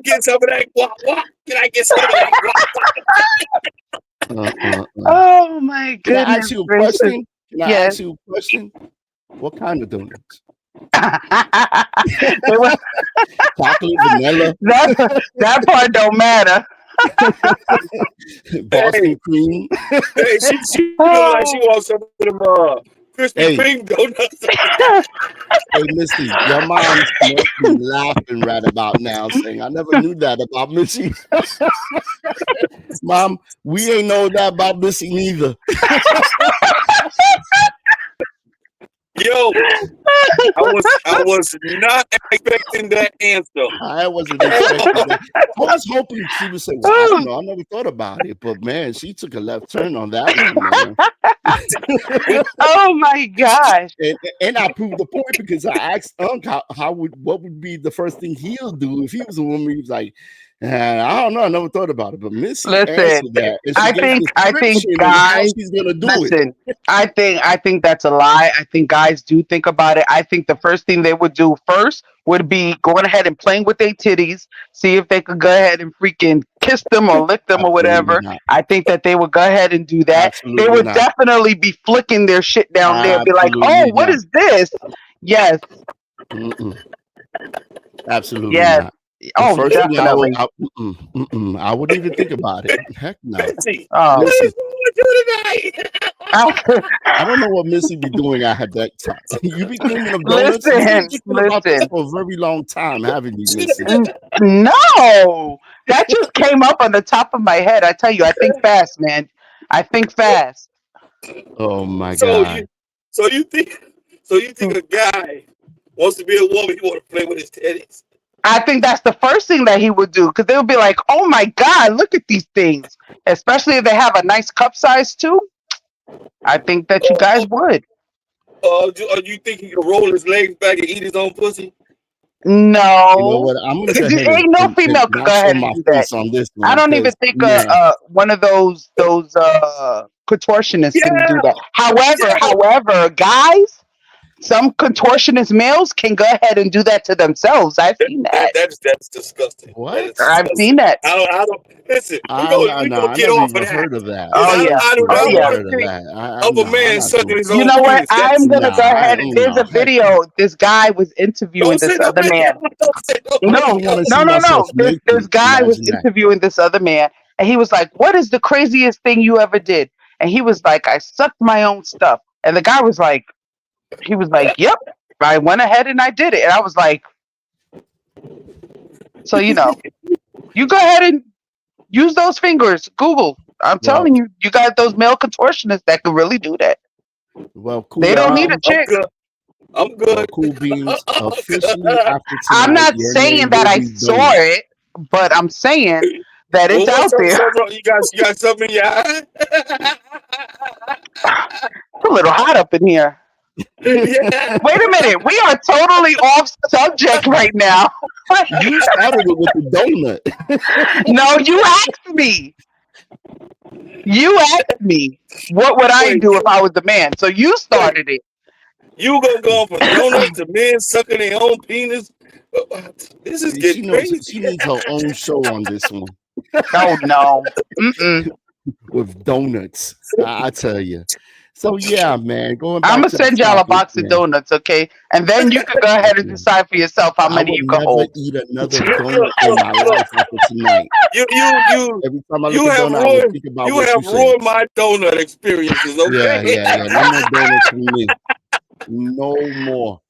get some of that? What? Can I get some of that? Oh my Can I ask goodness you a gracious. question? Can I Yes. ask you a question? What kind of donuts? They were- Chocolate, vanilla, that part don't matter. Boston cream. Hey, she look like she wants some of them Krispy Hey. Kreme donuts. Hey, Missy, your mom must be laughing right about now, saying, "I never knew that about Missy." Mom, we ain't know that about Missy neither. Yo, I was not expecting that answer. I wasn't expecting that. I was hoping she would say, "Well, I don't know. I never thought about it," but man, she took a left turn on that one, man. Oh my gosh. And I proved the point because I asked Unc what would be the first thing he'll do if he was a woman. He was like, I don't know, I never thought about it. But Missy Listen, answered that. And she I gave think description on how guys she's gonna do it. listen. I think that's a lie. I think guys do think about it. I think the first thing they would do first would be going ahead and playing with their titties, see if they could go ahead and freaking kiss them or lick them or whatever. Absolutely not. I think that they would go ahead and do that. Absolutely They would not. definitely be flicking their shit down there and be like, Absolutely oh, what not. is this? Yes. Mm-mm. Absolutely Yes. not. The Oh, first thing definitely. I wouldn't even think about it. Heck no. Missy, Oh. what Listen, you gonna do tonight? I don't know what Missy be doing at her deck time. You be dreaming of donuts. Listen, You've been thinking about this listen. for a very long time, haven't you, Missy? No, that just came up on the top of my head. I tell you, I think fast, man. I think fast. Oh my So god. you think a guy wants to be a woman? He want to play with his titties? I think that's the first thing that he would do because they would be like, "Oh my god, look at these things!" Especially if they have a nice cup size too. I think that you guys would. Do you think he can roll his legs back and eat his own pussy? No, You know what? I'm gonna go ahead ain't no and female could not go show ahead my and do that. face on this one. I don't even because, think man, one of those contortionists can do that. Yeah. However, guys, some contortionist males can go ahead and do that to themselves. I've seen that. That's disgusting. What? That is I've disgusting. seen that. I don't listen. We I gonna never get off of even that. heard of that. Oh, yeah. I do Oh, not yeah. want heard to of think that. of a I'm man not sucking doing his it. own You know what? penis. That's I'm gonna Nah, go ahead and there's a heck no. video. This guy was interviewing don't say this no other man. man. Don't say no I No, don't want to see no. myself This naked. guy was Imagine that. interviewing this other man, and he was like, "What is the craziest thing you ever did?" And he was like, "I sucked my own stuff." And the guy was like, "Yep, I went ahead and I did it." And I was like, "So you know, you go ahead and use those fingers. Google. I'm Well, telling you, you got those male contortionists that can really do that. well, cool They don't need a beans. chick." good. I'm Well, good. cool beans. I'm Officially good. after I'm tonight, not your saying name that will I be saw Donut. it, but I'm saying that Well, it's out what's up, there. something? You got something in your eye? It's a little hot up in here. Yeah. Wait a minute. We are totally off subject right now. You started it with the donut. No, you asked me. You asked me what would I Wait, do if I was the man. So you started it. you gonna go from donuts to men sucking their own penis? This is She getting knows crazy. she needs her own show on this one. Oh no. Mm-mm. with donuts. I tell you. So yeah, man. Going I'm back gonna to the send y'all a topic, box of man. donuts, okay? And then you can go ahead and decide for yourself how I many would you can never hold. eat another Look, donut look, in look, my life after tonight. you Every time I look you at have donut, I would ruined think about you what have you said. ruined my donut experiences. Yeah, Okay. yeah, yeah. No more donuts for me. No more.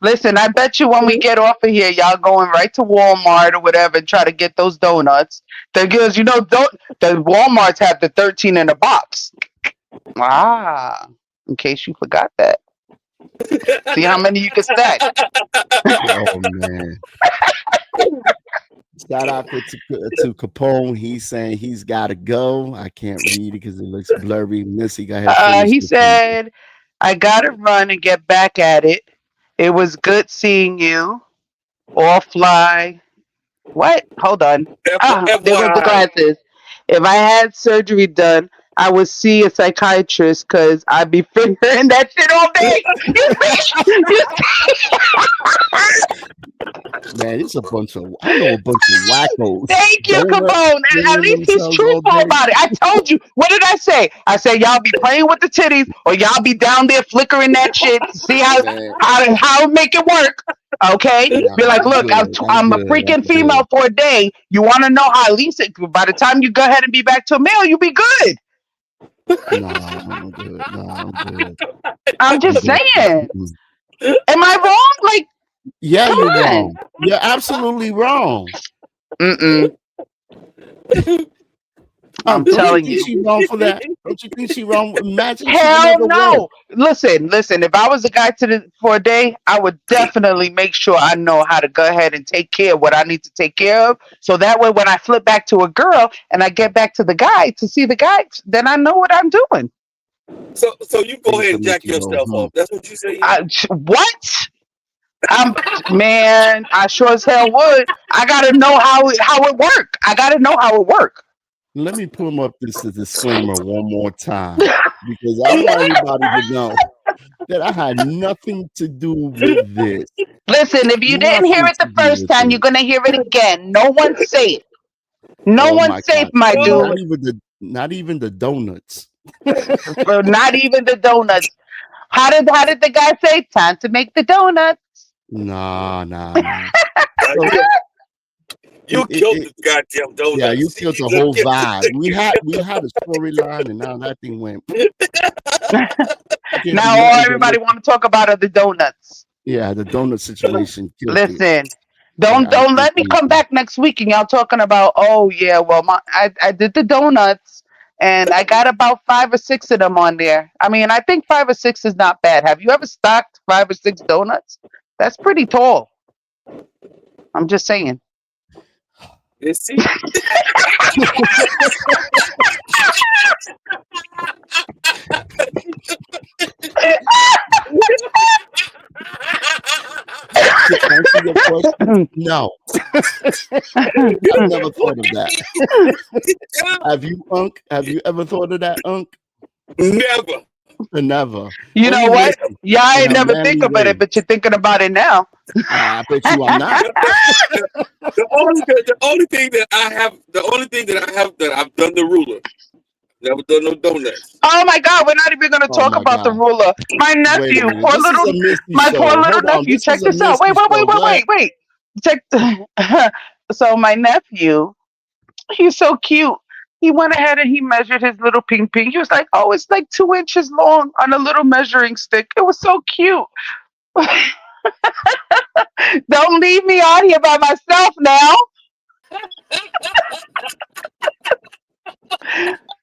Listen, I bet you when we get off of here, y'all going right to Walmart or whatever and try to get those donuts. The girls, the Walmarts have the 13 in a box. Ah, in case you forgot that. See how many you can stack. Oh man. Shout out to Capone. He's saying he's got to go. I can't read it because it looks blurry. Missy, go ahead, finish He your statement. said, I gotta run and get back at it. It was good seeing you. All fly. What? Hold on. There goes the FYI. glasses. If I had surgery done, I would see a psychiatrist because I'd be figuring that shit all day. You see? Man, it's a bunch of I know a bunch of wackos. Thank you, Donut Capone. And at banging least he's themselves all truthful day. about it. I told you. What did I say? I said y'all be playing with the titties, or y'all be down there flickering that shit to see Man, how make it work. Okay, nah, be like, I'm look, good. I'm I'm a good. freaking I'm female good. for a day. You want to know how at least by the time you go ahead and be back to a male, you be good. Nah, I'm good. Nah, I'm good. I'm I'm just good. saying. Mm-mm. Am I wrong? Like, Yeah, come you're on. wrong. You're absolutely wrong. Mm-mm. I'm Don't you telling think you. she wrong for that? Don't you think she wrong? Imagine she would Hell never work. no. Listen. If I was a guy for a day, I would definitely make sure I know how to go ahead and take care of what I need to take care of. So that way, when I flip back to a girl and I get back to the guy to see the guy, then I know what I'm doing. So you I go used ahead to and make jack you go, yourself off. That's what you say. What? Man, I sure as hell would. I gotta know how it work. I gotta know how it work. Let me pull up this disclaimer one more time because I want everybody to know that I had nothing to do with this. Listen, if you didn't hear Nothing it to the do first with time, you're this. gonna hear it again. No one's safe. No Oh one's my safe, God. my Well, dude. Not even the donuts. Not even the donuts. How did the guy say? Time to make the donuts. Nah. now So you killed the goddamn yeah, you donuts. killed the You whole just vibe. We had a storyline and now that thing went. Can't Now do all nothing but everybody want to talk about are the donuts. yeah, the donut situation killed it. Listen, Yeah, I don't can't let me believe come that. back next week and y'all talking about, oh yeah, well I did the donuts and I got about 5 or 6 of them on there. I mean, I think 5 or 6 is not bad. Have you ever stocked 5 or 6 donuts? That's pretty tall. I'm just saying. you see. To answer your question, no. I've never thought of that. Have you, Unc? Have you ever thought of that, Unc? Never. Never. You know Only what? Missy Y'all in ain't her never think manly about it, way. but you're thinking about it now. I bet you I'm not. The only thing that I've done the ruler. Never done no donuts. Oh my God, we're not even gonna Oh talk my about the God. ruler. My Wait a nephew, minute. This is a Misty my poor show. little Hold on. nephew. This Check is a this out. Misty show. Go ahead. Wait. Check. So my nephew, he's so cute. He went ahead and he measured his little ping. He was like, "Oh, it's like 2 inches long on a little measuring stick." It was so cute. Don't leave me out here by myself now.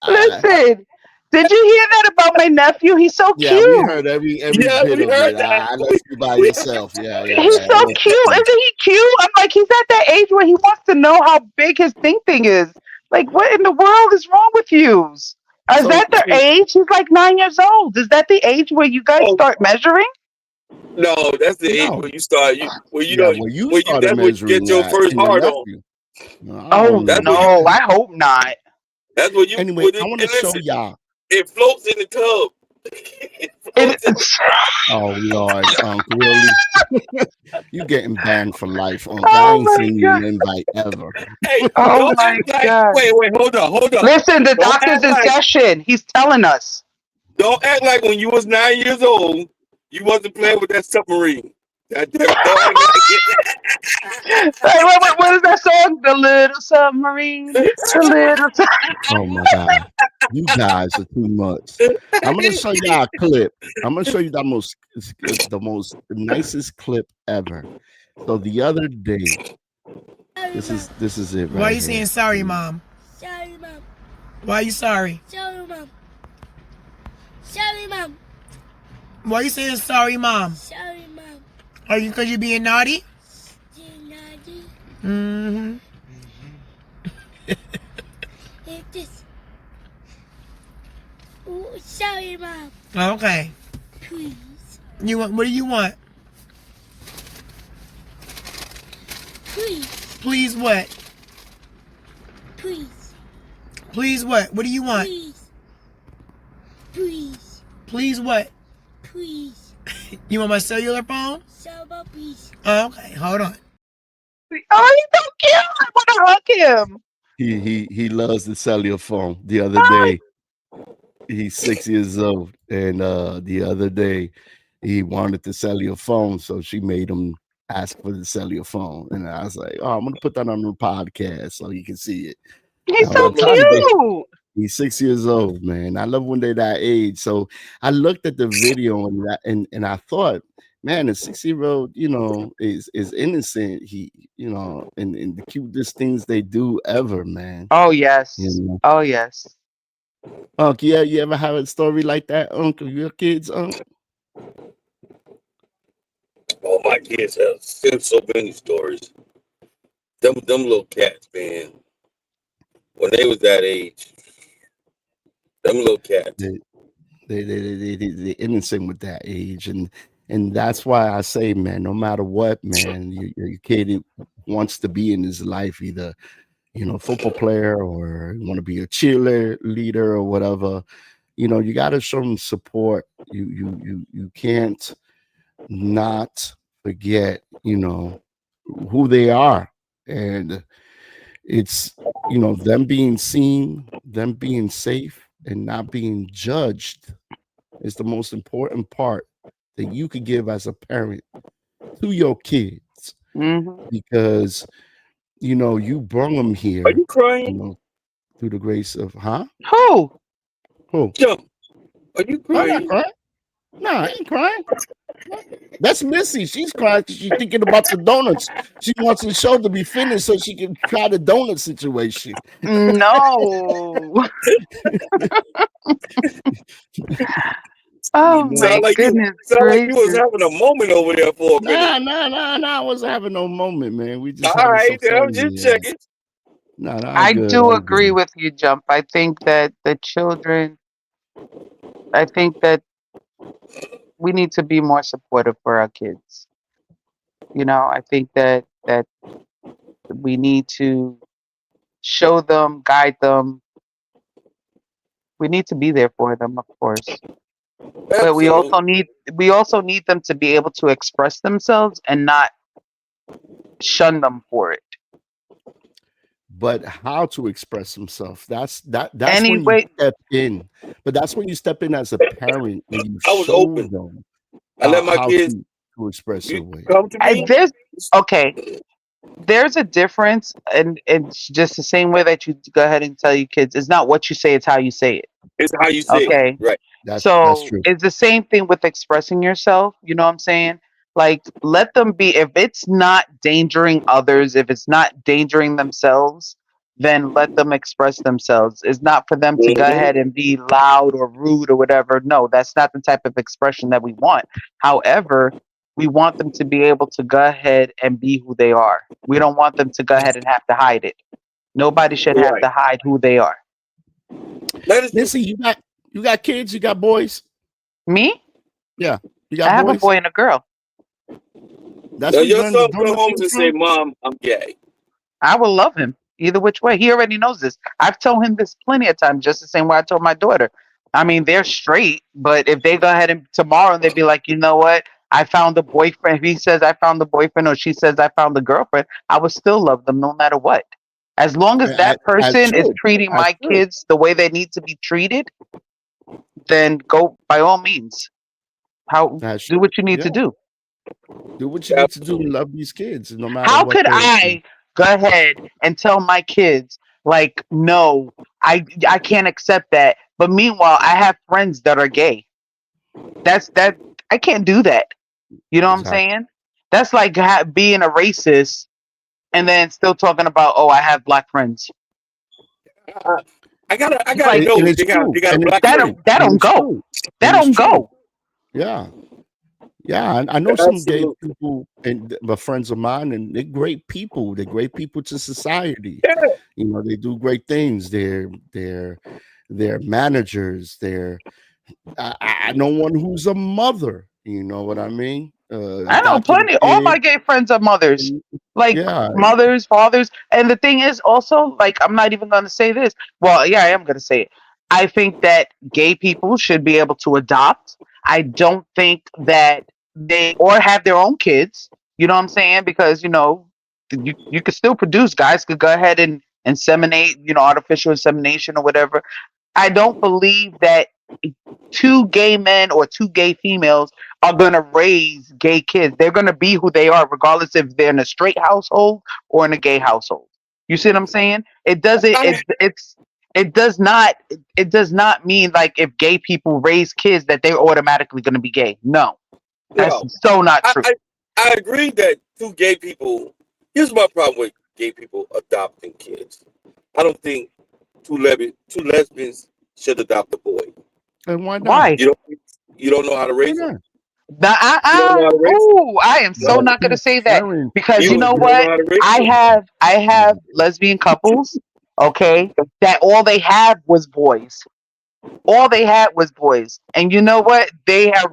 Uh, Listen, did you hear that about my nephew? He's so yeah, we cute. heard every Yeah, bit we of heard it. that. I left you by yourself. Yeah. He's I so left you cute. be. Isn't he cute? I'm like, he's at that age where he wants to know how big his thing is. Like, what in the world is wrong with you? Is So, that their so age? He's like 9 years old. Is that the age where you guys Oh start measuring? no, that's the age no. when you start. Yeah, well, you started That's when you measuring get your that first in your hard on. nephew. No, I Oh don't know That's when about you. no, that. I hope not. That's when you. Anyway, When I it, want to and show listen, y'all. it floats in the tub. It's, Oh Lord, Uncle Willie, you getting banned for life, Uncle. I oh ain't my seen you god. an invite ever. Hey, Oh don't my act like. god. Wait, hold up. Listen, the Don't doctor's act in like. session. He's telling us. Don't act like when you was 9 years old, you wasn't playing with that submarine. Don't act like it. Hey, what is that song? The little submarine. The little. Oh my God, you guys are too much. I'm gonna show y'all a clip. I'm gonna show you the most nicest clip ever. So the other day, this is it right Why are you here. saying sorry, Mom? Sorry, Mom. Why are you sorry? Sorry, Mom. Sorry, Mom. Why are you saying sorry, Mom? Sorry, Mom. Are you because you're being naughty? Naughty. Mm-hmm. It's this. Ooh, sorry, Mom. Okay. Please. You want? What do you want? Please. Please what? Please. Please what? What do you want? Please. Please. Please what? Please. You want my cellular phone? Soba, please. Oh, okay, hold on. Oh, he's so cute. I want to hug him. He loves the cellular phone. The other Oh, day, he's 6 years old, and the other day he wanted the cellular phone, so she made him ask for the cellular phone, and I was like, "Oh, I'm gonna put that on the podcast so you can see it." he's so I'm trying to get. cute. He's 6 years old, man. I love when they're that age. So I looked at the video and I thought, man, a 6-year-old, is innocent. He, and the cutest things they do ever, man. Oh You yes. know. Oh yes. Uncle, yeah, you ever have a story like that, Uncle? Your kids, Uncle? Oh, my kids have seen so many stories. Them little cats, man. When they was that age, them little cats. They're innocent with that age, and that's why I say, man, no matter what, man, your kid wants to be in his life, either football player or you want to be a cheerleader or whatever. You got to show them support. You can't not forget, who they are, and it's them being seen, them being safe, and not being judged is the most important part that you could give as a parent to your kids, hmm because you brought them Are here, you crying? through the grace of Who? who? Jump. Are you I'm not crying? crying. No, I ain't crying. That's Missy. She's crying because she's thinking about the donuts. She wants the show to be finished so she can try the donut situation. No. Oh You know. my goodness Sound like you was gracious. having a moment over there for a minute. Nah. I wasn't having no moment, man. We just All having some right, I'm fun just here. checking. Nah, I I'm good. do I'm agree good. with you, Jump. I think that I think that we need to be more supportive for our kids. I think that we need to show them, guide them. We need to be there for them, of course. But Absolutely. we also need them to be able to express themselves and not shun them for it. But how to express himself? That's when you Anyway, step in. But that's when you step in as a parent and you I was show open. them I let my how kids to express their way. come to me. there's okay. There's a difference, and it's just the same way that you go ahead and tell your kids. It's not what you say; it's how you say it. It's how you say it. Okay. Right. That's So true. it's the same thing with expressing yourself. You know what I'm saying? Like, let them be, if it's not endangering others, if it's not endangering themselves, then let them express themselves. It's not for them to go Mm-hmm. ahead and be loud or rude or whatever. No, that's not the type of expression that we want. However, we want them to be able to go ahead and be who they are. We don't want them to go ahead and have to hide it. Nobody should have Right. to hide who they are. That is Missy, you got kids, you got boys? Me? Yeah. You I got have a boys? boy and a girl. That's now where you your learned the son come donut home thing and say, from? "Mom, I'm gay." I will love him either which way. He already knows this. I've told him this plenty of times, just the same way I told my daughter. I mean, they're straight, but if they go ahead and tomorrow they'd be like, you know what? I found a boyfriend. If he says I found the boyfriend or she says I found the girlfriend, I would still love them no matter what. As long as that As person is should, treating as my should. kids the way they need to be treated, then go by all means. How As do should. what you need Yeah, to do. do what you need to do and love these kids, no matter How what could I go ahead and tell my kids like, no, I can't accept that. But meanwhile, I have friends that are gay. That I can't do that. You know what I'm exactly. saying? That's like being a racist and then still talking about, oh, I have black friends. I gotta Like know And it's they got true. a And it's black that true. friend. don't that And don't it's go. true. That And it's don't true. go. Yeah. Yeah, I know some gay Absolutely. people and friends of mine, and they're great people. They're great people to society. Yeah. You know, they do great things. They're managers. I know one who's a mother. You know what I mean? I know Adopted a plenty. All my kid. gay friends are mothers, And like yeah, mothers, fathers. And the thing is, also, like, I'm not even going to say this. Well, yeah, I am going to say it. I think that gay people should be able to adopt. I don't think that they or have their own kids. You know what I'm saying? Because you could still produce. Guys could go ahead and inseminate. Artificial insemination or whatever. I don't believe that two gay men or two gay females are going to raise gay kids. They're going to be who they are, regardless if they're in a straight household or in a gay household. You see what I'm saying? It doesn't. I It does not. It does not mean like if gay people raise kids that they're automatically going to be gay. No, that's no. so not I, true. I I agree that two gay people. Here's my problem with gay people adopting kids. I don't think two lesbians should adopt a boy. and why not? Why? You don't know how to Why raise them. not? You don't know how to raise them. Oh, I am so That's No, not going to say that sharing. because you you know you don't know what? how to raise I them. have I have lesbian couples, okay, that all they had was boys. All they had was boys. And you know what? They have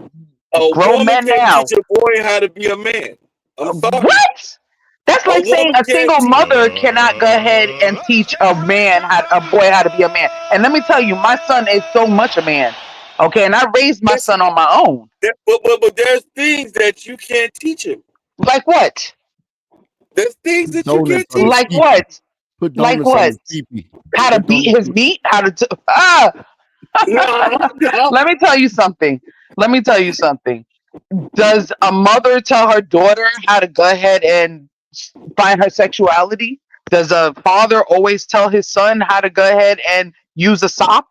A grown woman men can't now. teach a boy how to be a man. I'm sorry. What? That's A like saying woman a can't single teach. mother cannot go ahead and teach a boy how to be a man. And let me tell you, my son is so much a man. Okay, and I raised my Listen, son on my own. but there's things that you can't teach him. Like what? There's things that you Donuts can't on his teach him. Like pee. what? Put Like donuts on what? his pee. How to Put beat donuts his on. meat? How to No, no. Let me tell you something. Let me tell you something. Does a mother tell her daughter how to go ahead and find her sexuality? Does a father always tell his son how to go ahead and use a sock?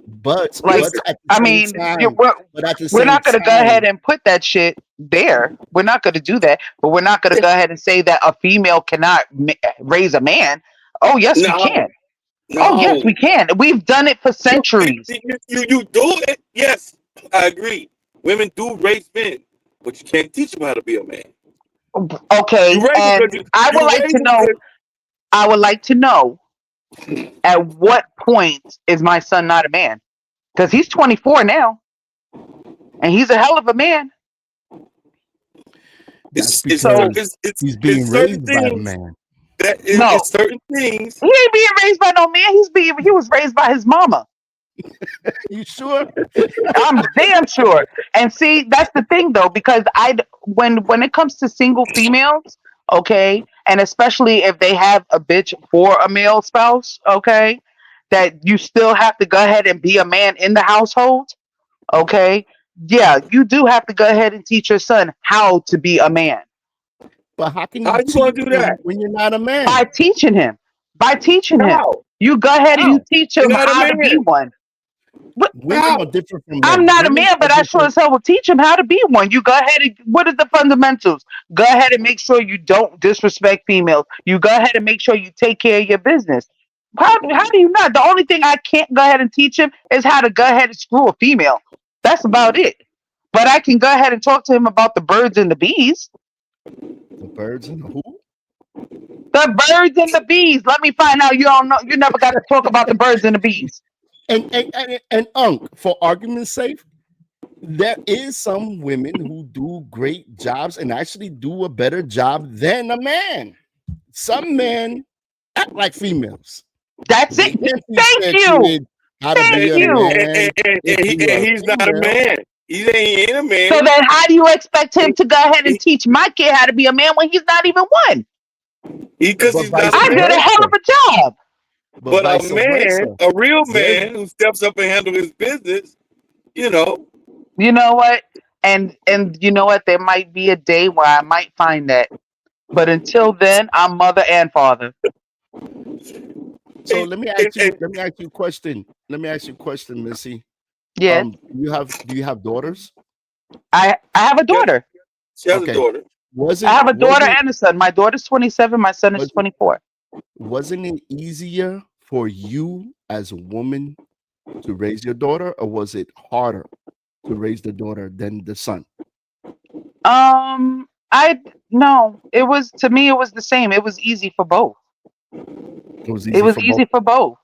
But Like, Listen, at the I same mean, time, but at the we're same not going to go ahead time, and put that shit there. We're not going to do that. But we're not going to go ahead and say that a female cannot raise a man. Oh, yes, we no, can. Oh, yes, we no. can. We've done it for centuries. You do it. Yes, I agree. Women do raise men, but you can't teach them how to be a man. You Okay, raise them and because I would you like raise to them know. because I would like to know at what point is my son not a man? Because he's 24 now, and he's a hell of a man. that's it's So because he's it's being certain raised by a things man. that no, it's certain things. he ain't being raised by no man. He was raised by his mama. You sure? I'm damn sure. And see, that's the thing though, because when it comes to single females, okay, and especially if they have a bitch for a male spouse, okay, that you still have to go ahead and be a man in the household, okay. Yeah, you do have to go ahead and teach your son how to be a man But how can How you you gonna teach do him that? when you're not a by man? teaching him. By teaching him, How? you go ahead and you How? teach You're him not a how to be man. one. What? Women How? are different from I'm men. not a Women man, are but I sure different. as hell will teach him how to be one. You go ahead and what are the fundamentals? Go ahead and make sure you don't disrespect females. You go ahead and make sure you take care of your business. How do you not? The only thing I can't go ahead and teach him is how to go ahead and screw a female. That's about it. But I can go ahead and talk to him about the birds and the bees. The birds and the who? The birds and the bees. Let me find out you don't know. You never got to talk about the birds and the bees. And for argument's sake, there is some women who do great jobs and actually do a better job than a man. Some men act like females. That's They it. can't be Thank you. situated how to be Thank a you. man if you And are he's not a female. man. He ain't a man. So then how do you expect him to go ahead and He- teach my kid how to be a man when he's not even one? Because But he's not vice a I did man. a hell of versa. a job. But But a vice man, versa. a real There's man who steps up and handles his business, you know. You know what? And you know what? There might be a day where I might find that. But until then, I'm mother and father. so And, let me and, ask you, and let me ask you a question. Let me ask you a question, Missy. Yes. Do you have daughters? I have a she, has, daughter. she has a Okay. daughter. I have a daughter Wasn't and a son. My daughter's 27, my son is was 24. wasn't it easier for you as a woman to raise your daughter, or was it harder to raise the daughter than the son? I no, it was to me it was the same. It was easy for both. It was It easy was for both. easy for both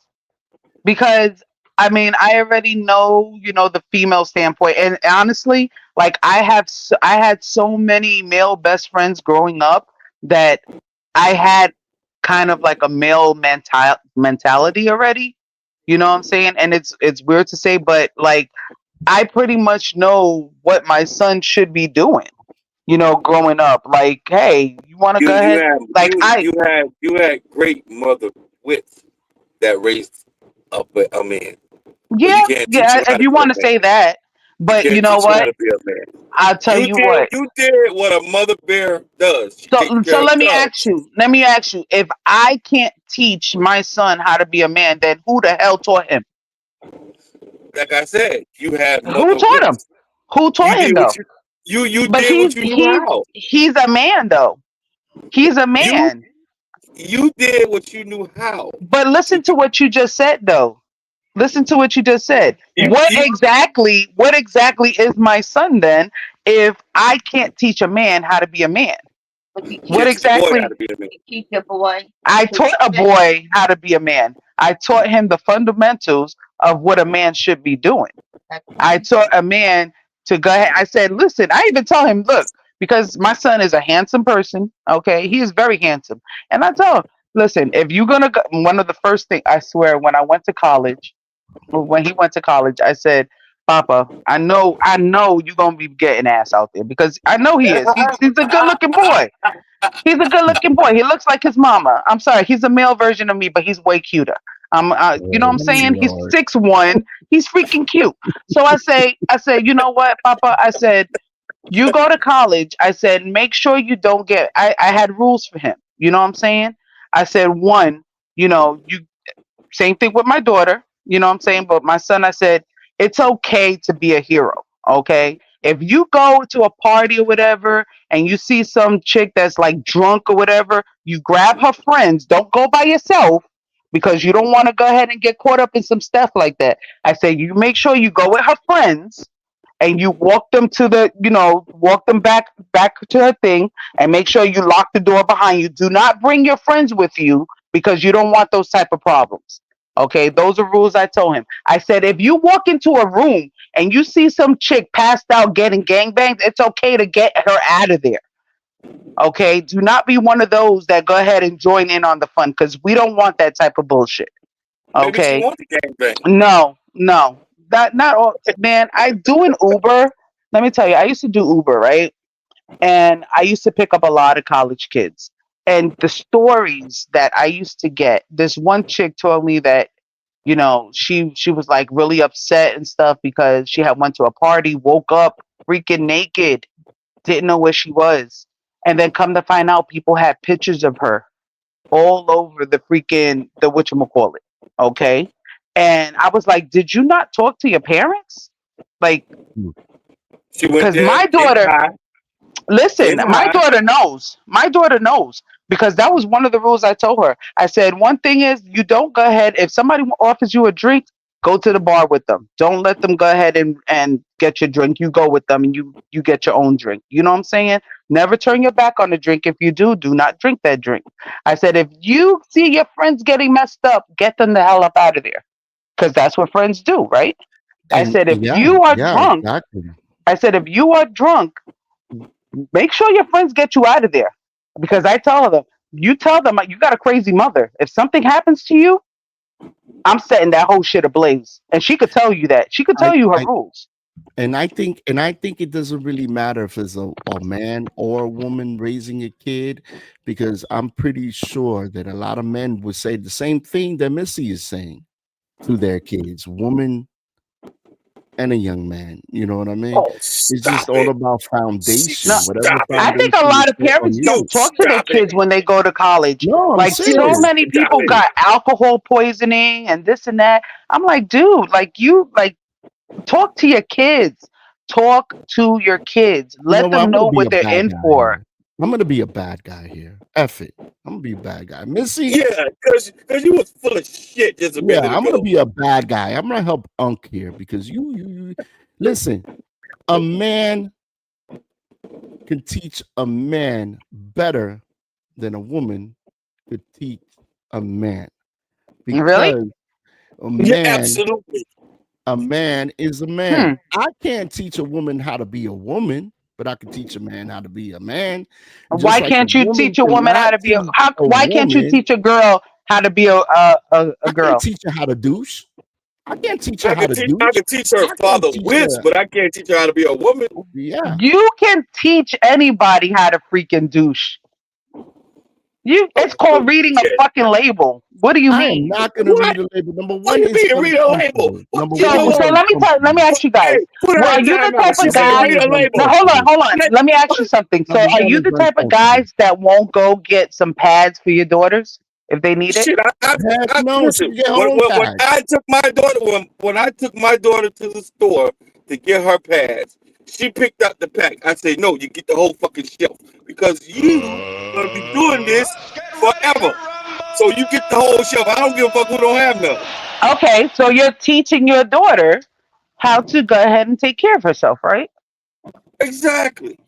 because I mean, I already know, the female standpoint and honestly, like I had so many male best friends growing up that I had kind of like a male mentality already. You know what I'm saying? And it's weird to say, but like I pretty much know what my son should be doing. Growing up, like, hey, you want to You go you ahead? have Like, you had great mother wits that raised up a man. But you yeah, can't teach yeah, him how if to you be a want to man. say that, You but you can't know teach him how what? to be a man. I'll tell you what. You did what a mother bear does. She takes So care of let me ask cubs. you. Let me ask you. If I can't teach my son how to be a man, then who the hell taught him? Like I said, you had Who mother taught him? wits. Who You taught did him what though? you But did what you knew how. he's a man though. He's a You man. you did what you knew how But to listen to do. what you just said though. Listen to what you just said. You you What exactly is my son then if I can't teach a man how to be a man? What teach the boy how exactly? to be a man. I taught a boy how to be a man. I taught him the fundamentals of what a man should be doing. I taught a man to go ahead. I said, listen, I even tell him, look, because my son is a handsome person. Okay. He is very handsome. And I tell him, listen, if you're going to go, one of the first things I swear, when I went to college, when he went to college, I said, Papa, I know you're gonna be getting ass out there because I know he is. He's a good looking boy. He's a good looking boy. He looks like his mama. I'm sorry, he's a male version of me, but he's way cuter. You know what I'm Oh saying? He's Lord. 6'1". He's freaking cute. So I say, you know what, Papa? I said, you go to college. I said, make sure you don't get. I had rules for him. You know what I'm saying? I said, one, you same thing with my daughter, you know what I'm saying? But my son, I said, it's okay to be a hero. Okay. If you go to a party or whatever and you see some chick that's like drunk or whatever, you grab her friends. Don't go by yourself because you don't want to go ahead and get caught up in some stuff like that. I say, you make sure you go with her friends and you walk them to walk them back to her thing and make sure you lock the door behind you. Do not bring your friends with you because you don't want those type of problems. Okay, those are rules I told him. I said if you walk into a room and you see some chick passed out getting gangbanged, it's okay to get her out of there. Okay, do not be one of those that go ahead and join in on the fun because we don't want that type of bullshit. Maybe she Okay, wants the gangbang. no, no, that not all. Man, I do an Uber. Let me tell you, I used to do Uber, right? And I used to pick up a lot of college kids. And the stories that I used to get, this one chick told me that, she was like really upset and stuff because she had went to a party, woke up freaking naked, didn't know where she was. And then come to find out people had pictures of her all over the whatchamacallit. Okay. And I was like, did you not talk to your parents? Like, She went because there my getting daughter, high, listen, getting my high. daughter knows. My daughter knows because that was one of the rules I told her. I said, one thing is you don't go ahead. If somebody offers you a drink, go to the bar with them. Don't let them go ahead and get your drink. You go with them and you get your own drink. You know what I'm saying? Never turn your back on the drink. If you do not drink that drink. I said, if you see your friends getting messed up, get them the hell up out of there. Because that's what friends do, right? I And said, if yeah, you are yeah, drunk, exactly. I said, if you are drunk, make sure your friends get you out of there. Because I tell them, you tell them you got a crazy mother. If something happens to you, I'm setting that whole shit ablaze. And she could tell you that. She could I, tell you her I rules. and I think it doesn't really matter if it's a man or a woman raising a kid, because I'm pretty sure that a lot of men would say the same thing that Missy is saying to their kids, woman and a young man. You know what I mean? Oh, It's stop just all it. about foundation. No, Whatever Stop it. I think foundation a is lot of built on parents you. don't Dude, talk to their stop it. kids when they go to college. No, I'm Like so serious. many Stop people it. got alcohol poisoning and this and that. I'm like, dude, like talk to your kids. Talk to your kids. You know Let what? them I'm gonna know be what a they're bad in guy for. here. I'm gonna be a bad guy here. F it. I'm gonna be a bad guy. Missy, Yeah, because you was full of shit just a yeah, minute I'm gonna ago. be a bad guy. I'm gonna help Unc here because you listen. A man can teach a man better than a woman could teach a man, Really? because a Yeah, man absolutely. is a Hmm. man. I can't teach a woman how to be a woman, but I can teach a man how to be a man. Why Just like a can't you woman teach a woman how cannot to be a teach how a why can't you woman. teach a girl how to be a I can't girl? teach her how to douche. I can't teach her I how can to teach her douche. I can't father teach wits, her. but I can't teach her how to be a woman. Yeah. You can teach anybody how to freaking douche. Oh, It's called reading a shit. fucking label. What do you I am mean? not gonna What? read a label. Number What do one, you it's mean read a label? uncomfortable. What Number you one, So it's doing? let me uncomfortable. ask you guys. Hey, put her Well, are in you the time out. type She of said Number one guys? read is a label. No, uncomfortable. hold on. Hey, Let me ask you what? something. So Number are one you is the type of uncomfortable. guys that won't go get some pads for your daughters if they need it? Shit, Heck no, she listen. can get her When, own when, when pad. I took my daughter, when I took my daughter to the store to get her pads, she picked up the pack. I said, no, you get the whole fucking shelf because you gonna be doing this forever. So you get the whole shelf. I don't give a fuck who don't have none. Okay, so you're teaching your daughter how to go ahead and take care of herself, right? Exactly.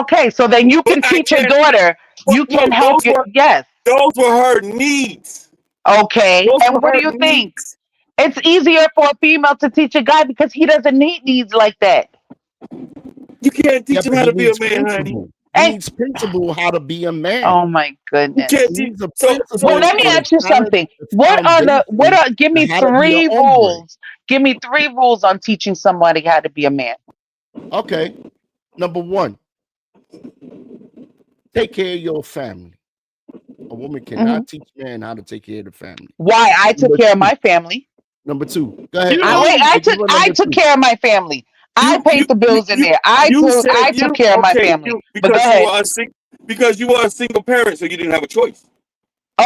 Okay, so then you But can I teach your can't. daughter. But You can no, help your yes. those were her needs. Okay, Those and were what do her you think? needs. It's easier for a female to teach a guy because he doesn't need needs like that. You can't Yeah, teach him but how he to be a needs man, honey. principle. He And needs principle how to be a man. oh my You can't goodness. teach. He's a Well, So principle let me and ask you how to something. the What foundation are give and me how to be a three hombre. rules. Give me 3 rules on teaching somebody how to be a man. Okay. Number one, take care of your family. A woman hmm cannot teach man how to take care of the family. Why I took Number care of two. my family. Number two. Go ahead, you, Unc. Give her I number took two. care of my family. I paid the bills in there. you said I took you care of my okay family. you But go ahead. because you were a single parent, so you didn't have a choice.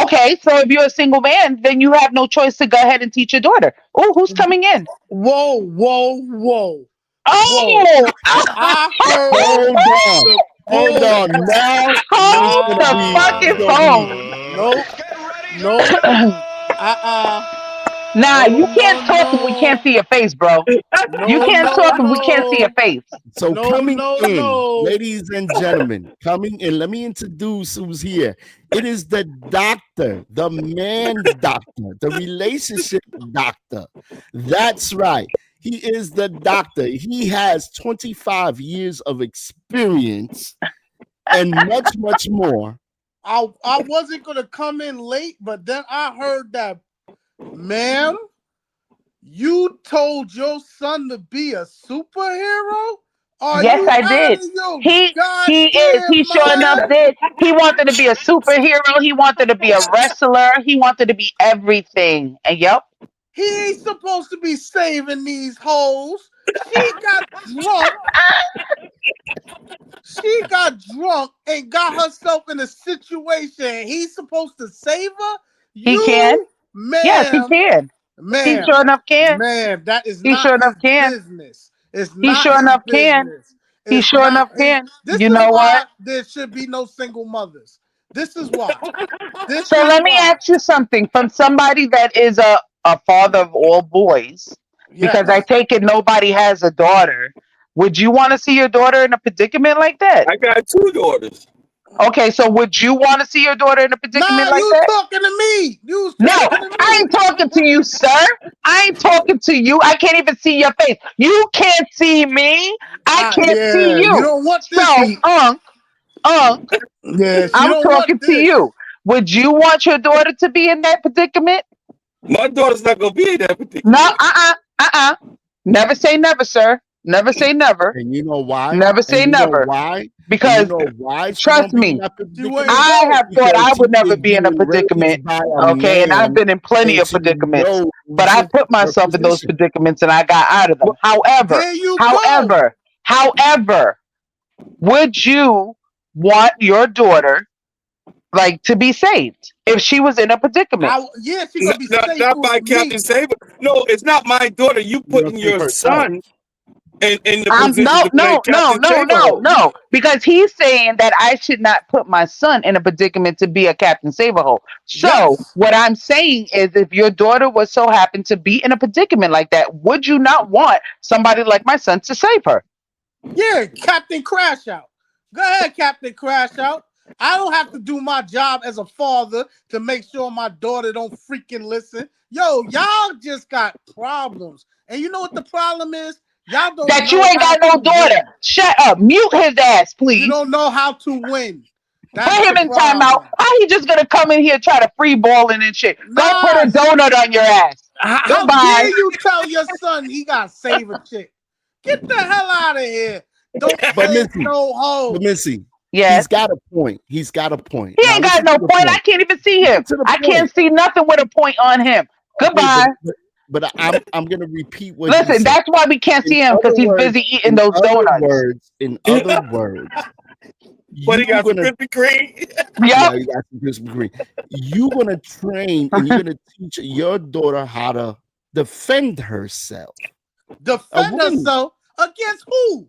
Okay, so if you're a single man, then you have no choice to go ahead and teach your daughter. Oh, who's coming in? Whoa, whoa, whoa, whoa. Oh, I heard Hold on. the Hold whole on. Now hold the it's fucking gonna be phone. nope, nope, uh-uh. Nah, No, you no, can't talk if we can't no. see your face, bro. You No, can't no, talk if we can't see your no. face. so No, coming no, in, no. ladies and gentlemen, coming in. Let me introduce who's here. It is the doctor, the man doctor, the relationship doctor. That's right. He is the doctor. He has 25 years of experience and much, much more. I wasn't gonna come in late, but then I heard that, ma'am, you told your son to be a superhero? Are Yes, you I out did. of your He is. goddamn He sure enough mind? did. He wanted to be a superhero. He wanted to be a wrestler. He wanted to be everything. And yep, He ain't supposed to be saving these hoes. She got drunk. She got drunk and got herself in a situation. He's supposed to save her. he can. You, Yes, he ma'am, can. He ma'am, sure enough can. ma'am, that is He not sure his enough can. business. It's He not sure his enough can. business. He It's sure not enough his. can. This You is know why what? there should be no single mothers. This is why. This So is let me why. ask you something from somebody that is a father of all boys, because I Yes. take it nobody has a daughter. Would you want to see your daughter in a predicament like that? I got 2 daughters. Okay, so would you want to see your daughter in a predicament Nah, like you that? talking to me. You was No, talking to I me. ain't talking to you, sir. I ain't talking to you. I can't even see your face. You can't see me. I can't see Yeah, you you. don't want this So, heat. Unc, Yeah, she I'm don't want talking to this. you. Would you want your daughter to be in that predicament? My daughter's not gonna be in that No, predicament. Never say never, sir. Never say never. And you know why? Never say And you know never. why? And you Because know why she trust won't be in me, that She wouldn't predicament? I go. have thought Because I she would never is be in a being predicament. raised by a Okay, and I've man, been in plenty and of she predicaments, knows but I put her myself in those position. predicaments and I got out of them. Well, However, There you go. however, would you want your daughter like to be saved if she was in a predicament? Yeah, she Not, gonna be not, safe not with by me. Captain Saber. No, it's not my daughter. You you're gonna putting save your herself. son in the I'm position to play Captain Saberhole. no, because he's saying that I should not put my son in a predicament to be a Captain Saberhole. So Yes. what I'm saying is, if your daughter was so happen to be in a predicament like that, would you not want somebody like my son to save her? Yeah, Captain Crash Out. Go ahead, Captain Crash Out. I don't have to do my job as a father to make sure my daughter don't freaking listen. Yo, y'all just got problems. And you know what the problem is? Y'all don't That you know ain't how got no to daughter. win. Shut up. Mute his ass, You please. don't know how to win. That's Put him the in timeout. problem. How he just gonna come in here try to free balling and shit? Go put Nah, a donut on your ass. how Goodbye. dare you tell your son he got to save a chick? Get the hell out of here. Don't But save Missy, no hoe. Yes. he's got a point. He's got a point. He Now ain't got listen no to the point. I point. can't even see him. Listen to the I can't point. see nothing with a point on him. Okay, Goodbye. but I'm gonna repeat what he Listen, said. that's why we can't In see him, because other he's words, busy eating in those other donuts. words, What, he you're got some gonna Krispy Kreme? yeah, Yep. you got some Krispy Kreme. You're gonna train and you're gonna teach your daughter how to defend herself. A Defend woman herself against who?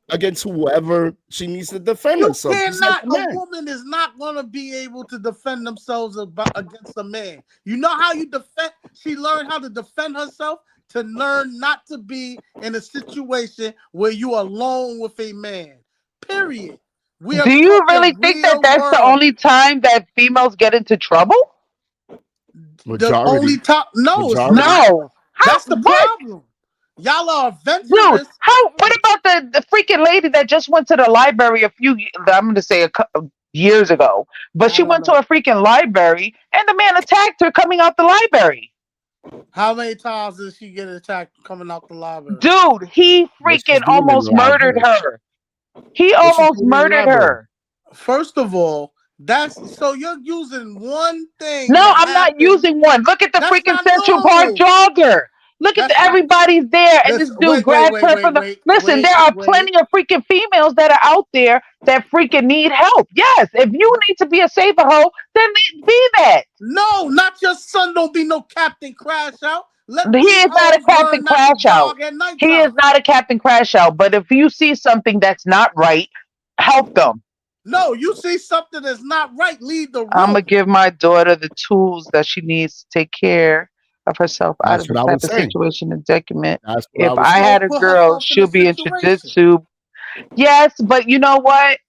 against whoever she needs to defend You herself. Just like cannot. a A man. woman is not going to be able to defend themselves against a man. You know how you defend? She learned how to defend herself to learn not to be in a situation where you are alone with a man. Period. We are Do you really talking think that real that's the world. only time that females get into trouble? The only time? No, it's Majority. not. No. How? That's the What? problem. Y'all are Dude, adventurous. how? What about the freaking lady that just went to the library I'm going to say years ago, but I she don't went to know. a freaking library and the man attacked her coming out the library. How many times did she get attacked coming out the library? Dude, he What she's freaking doing in the almost murdered library. her. He What she's almost doing in the murdered library. her. First of all, that's so you're using one thing. No, that I'm not happened. using one. Look at the That's freaking not Central Park normal. jogger. Look at That's not. everybody's there, and this This, dude grabs her from the. Listen, there are plenty of freaking females that are out there that freaking need help. Yes, if you need to be a saver hoe, then be that. No, not your son. Don't be no Captain Crash Out. Let He these is not a hoes Captain learn not to Crash Out. jog at nighttime. He is not a Captain Crash Out. But if you see something that's not right, help them. No, you see something that's not right, leave the room. I'm gonna give my daughter the tools that she needs to take care of herself out That's of the what I type was of saying. situation and document. That's what I If was I saying. had a Put girl, herself in she'll a be situation. introduced to. Yes, but you know what?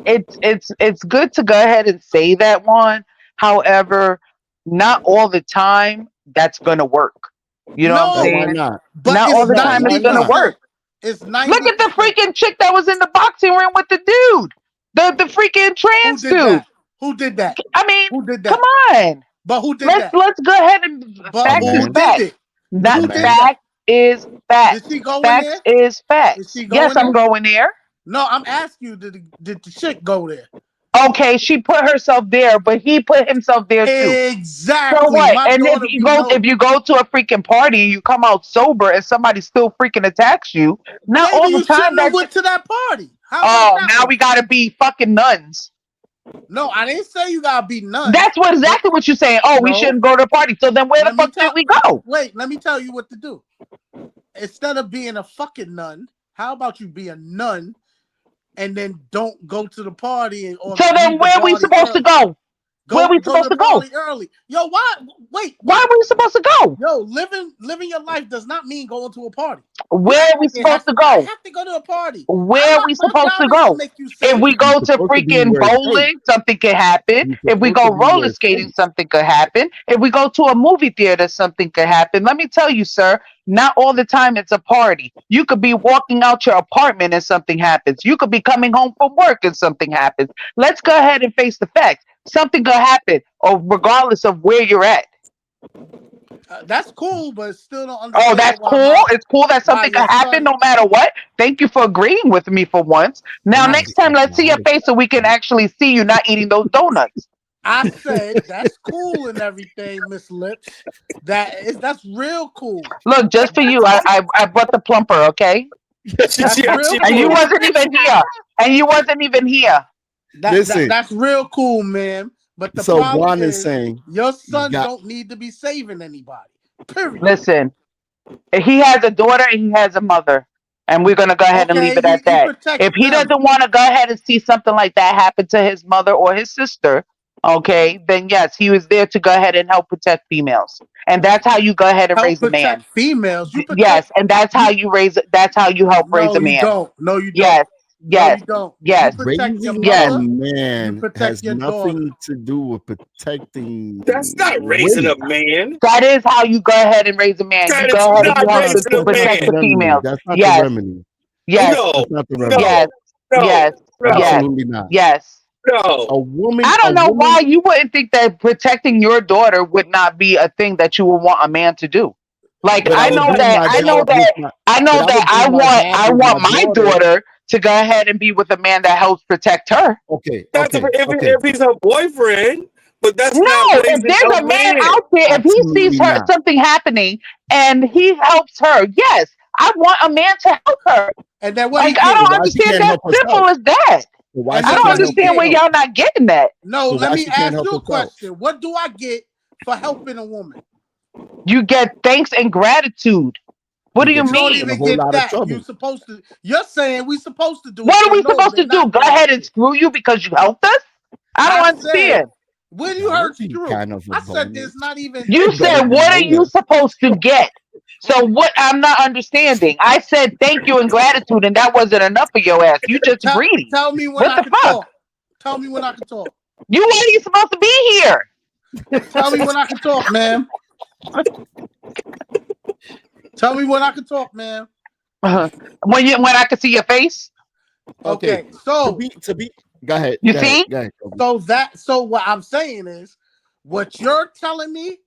It's good to go ahead and say that one. However, not all the time that's gonna work. You know what I'm No, And why saying? not? but Not all it's the time it's Why gonna not? 90%. work. It's Look at the 90%. freaking chick that was in the boxing ring with the dude. The freaking Who trans did dude. that? Who did that? I mean, Who did come that? on. But who did that? Let's go ahead and But fact who is man. did fact. it? That Who A did man. that? fact is fact. Did she go in Facts there? is facts. Did she go Yes, in I'm there? going there. No, I'm asking you, did the chick go there? Okay, she put herself there, but he put himself there too. Exactly. So what? My And daughter be know. if you go to a freaking party and you come out sober and somebody still freaking attacks you, not all Maybe the you time shouldn't have that. went to that party. How Oh, about that now one? we gotta be fucking nuns. No, I didn't say you gotta be nuns. That's what exactly what you're saying. Oh, we No. shouldn't go to a party. So then where the fuck did we go? Wait, let me tell you what to do. Instead of being a fucking nun, how about you be a nun and then don't go to the party or So then leave the where are we party supposed to early? go? Where are we Go to supposed the to go? party early. Yo, why? Wait. Why are we supposed to go? Yo, living your life does not mean going to a party. Where are we supposed to I go? have to go to a party. Where are we My supposed to job is to go? make you safe. If we go You're to supposed to be freaking where it's safe. bowling, something could happen. You're If we supposed go to be where roller it's skating, safe. something could happen. If we go to a movie theater, something could happen. Let me tell you, sir, not all the time it's a party. You could be walking out your apartment and something happens. You could be coming home from work and something happens. Let's go ahead and face the facts. Something could happen, or regardless of where you're at. That's cool, but still don't understand. Oh, that's why cool. It's cool that why something your can happen son- no matter what. Thank you for agreeing with me for once. Now, Yeah, next time, let's see your face so we can actually see you not eating those donuts. I said that's cool and everything, Miss Lips. That's real cool. Look, just for you, I brought the plumper, okay? That's real And you cool. wasn't even here. And you wasn't even here. Listen. That's real cool, man. But the So problem Juan is is saying your son got- don't need to be saving anybody. Period. Listen, he has a daughter and he has a mother. And we're going to go ahead and leave it at that. If he doesn't want to go ahead and see something like that happen to his mother or his sister, okay, then yes, he was there to go ahead and help protect females. And that's how you go ahead and help raise a man. protect females. You protect, Yes, and that's how you raise that's how you help raise a No, you man. don't. No, you don't. Yes. No, Yes. you don't. Yes. You protect your raising Yes. a mother. man you protect has your nothing to do with protecting. That's not raising women. a man. That is how you go ahead and raise a man. That You is go ahead and not you help raising to a protect man. the females. That's not Yes. the remedy. Yes. No, That's not the no, remedy. Yes. no, Yes. no, Yes. Absolutely not. Yes. no. A woman. I don't a know woman, why you wouldn't think that protecting your daughter would not be a thing that you would want a man to do. Like But I would know do that my I know job that with my- I know but that would I do my want job I with want my daughter to go ahead and be with a man that helps protect her. Okay. That's Okay. if he's her boyfriend, but that's No, not if raising there's a man out there, if he Absolutely sees her not. something happening and he helps her, yes, I want a man to help her. And then what Like he I get? don't Why she understand can't that help simple herself? as that. So why And she I then don't what can't he help understand get? where herself? y'all not getting that. No, So let why me she can't ask help you a herself? question. What do I get for helping a woman? You get thanks and gratitude. What do you get You don't yourself in a even mean? whole get lot of that. trouble. You're saying we supposed to do it. What so are we no, supposed they're to do? not Go doing ahead and it. screw you because you helped us? I don't I understand. said, when you That heard would be screw, kind of a I said bonus. there's not even. You Better said, be what are you bonus. supposed to get? So what I'm not understanding. I said thank you and gratitude, and that wasn't enough for your ass. You just greedy. Tell me when What I the can fuck? talk. Tell me when I can talk. You ain't supposed to be here. Tell me when I can talk, man. Tell me when I can talk, man. When I can see your face. Okay, To so be. Go ahead. You go ahead, see? Go ahead. Kobe. so what I'm saying is, what you're telling me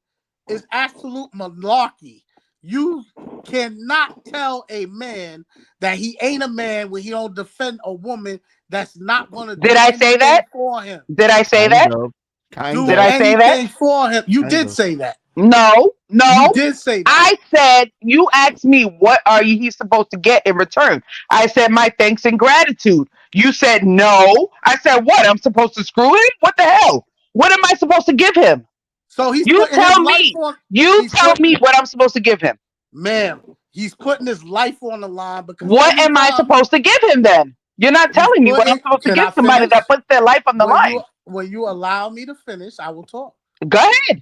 is absolute malarkey. You cannot tell a man that he ain't a man when he don't defend a woman that's not gonna do Did I say anything that? for him. Did I say Kind that? of. Kind Did of. I say that? Anything for him. You Kind did of. say that. No. You did say that. I said, you asked me, what are he supposed to get in return? I said, my thanks and gratitude. You said, no. I said, what? I'm supposed to screw him? What the hell? What am I supposed to give him? So he's You putting his tell life me. on. You he's tell putting- me what I'm supposed to give him. Ma'am, he's putting his life on the line because What am I supposed to give him then? You're not telling me what I'm supposed to Can give I somebody finish? that puts their life on the line. When you allow me to finish, I will talk. Go ahead.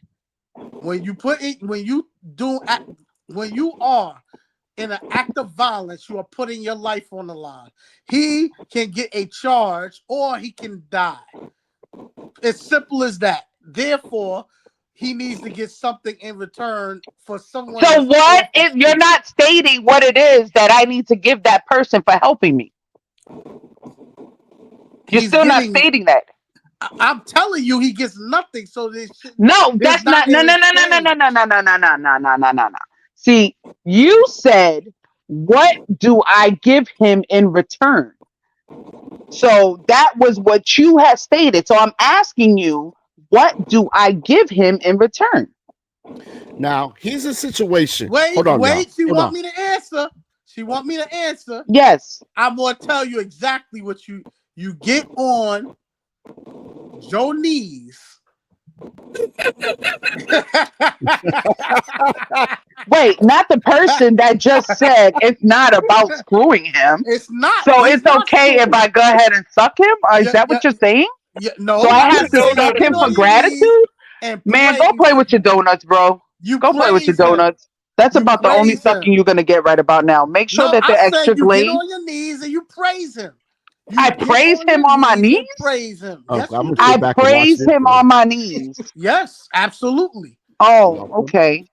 When you are in an act of violence, you are putting your life on the line. He can get a charge or he can die. It's simple as that. Therefore, he needs to get something in return for someone. So what if you're not stating what it is that I need to give that person for helping me? You're still not stating that. I'm telling you, he gets nothing. So no, that's not. No. See, you said, "What do I give him in return?" So that was what you had stated. So I'm asking you, what do I give him in return? Now, here's a situation. Wait, Hold on, y'all. she Hold want on. me to answer. She want me to answer. Yes. I'm gonna tell you exactly what you get on Joe knees. Wait, not the person that just said it's not about screwing him. It's not. So He's it's not okay if screwing. I go ahead and suck him? Is that what you're saying? Yeah, no. So I have to No, suck him no. for gratitude? Man, go play with your donuts, bro. Go play with your donuts. That's You about the only praise him. sucking you're gonna get right about now. Make sure No, that they're I extra said you glazed. get on your knees and you praise him. I praise him on my knees? Praise him. Oh, Yes, I'm you gonna I sit back and watch praise this, him bro. on my knees. Yes, absolutely. Oh, okay.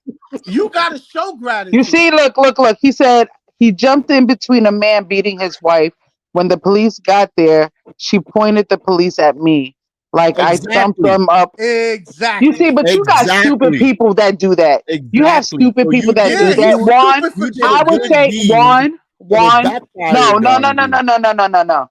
You gotta show gratitude. You see, look. He said he jumped in between a man beating his wife. When the police got there, she pointed the police at me. Like I thumped Exactly. them up. Exactly. You see, but you got stupid Exactly. people that do that. You have Exactly. stupid So people you that did do Yeah, it. that. he's One, stupid for You did a I doing would that. good say deed, but it no, backfired no, no, on no, you. no, no, no, no, no.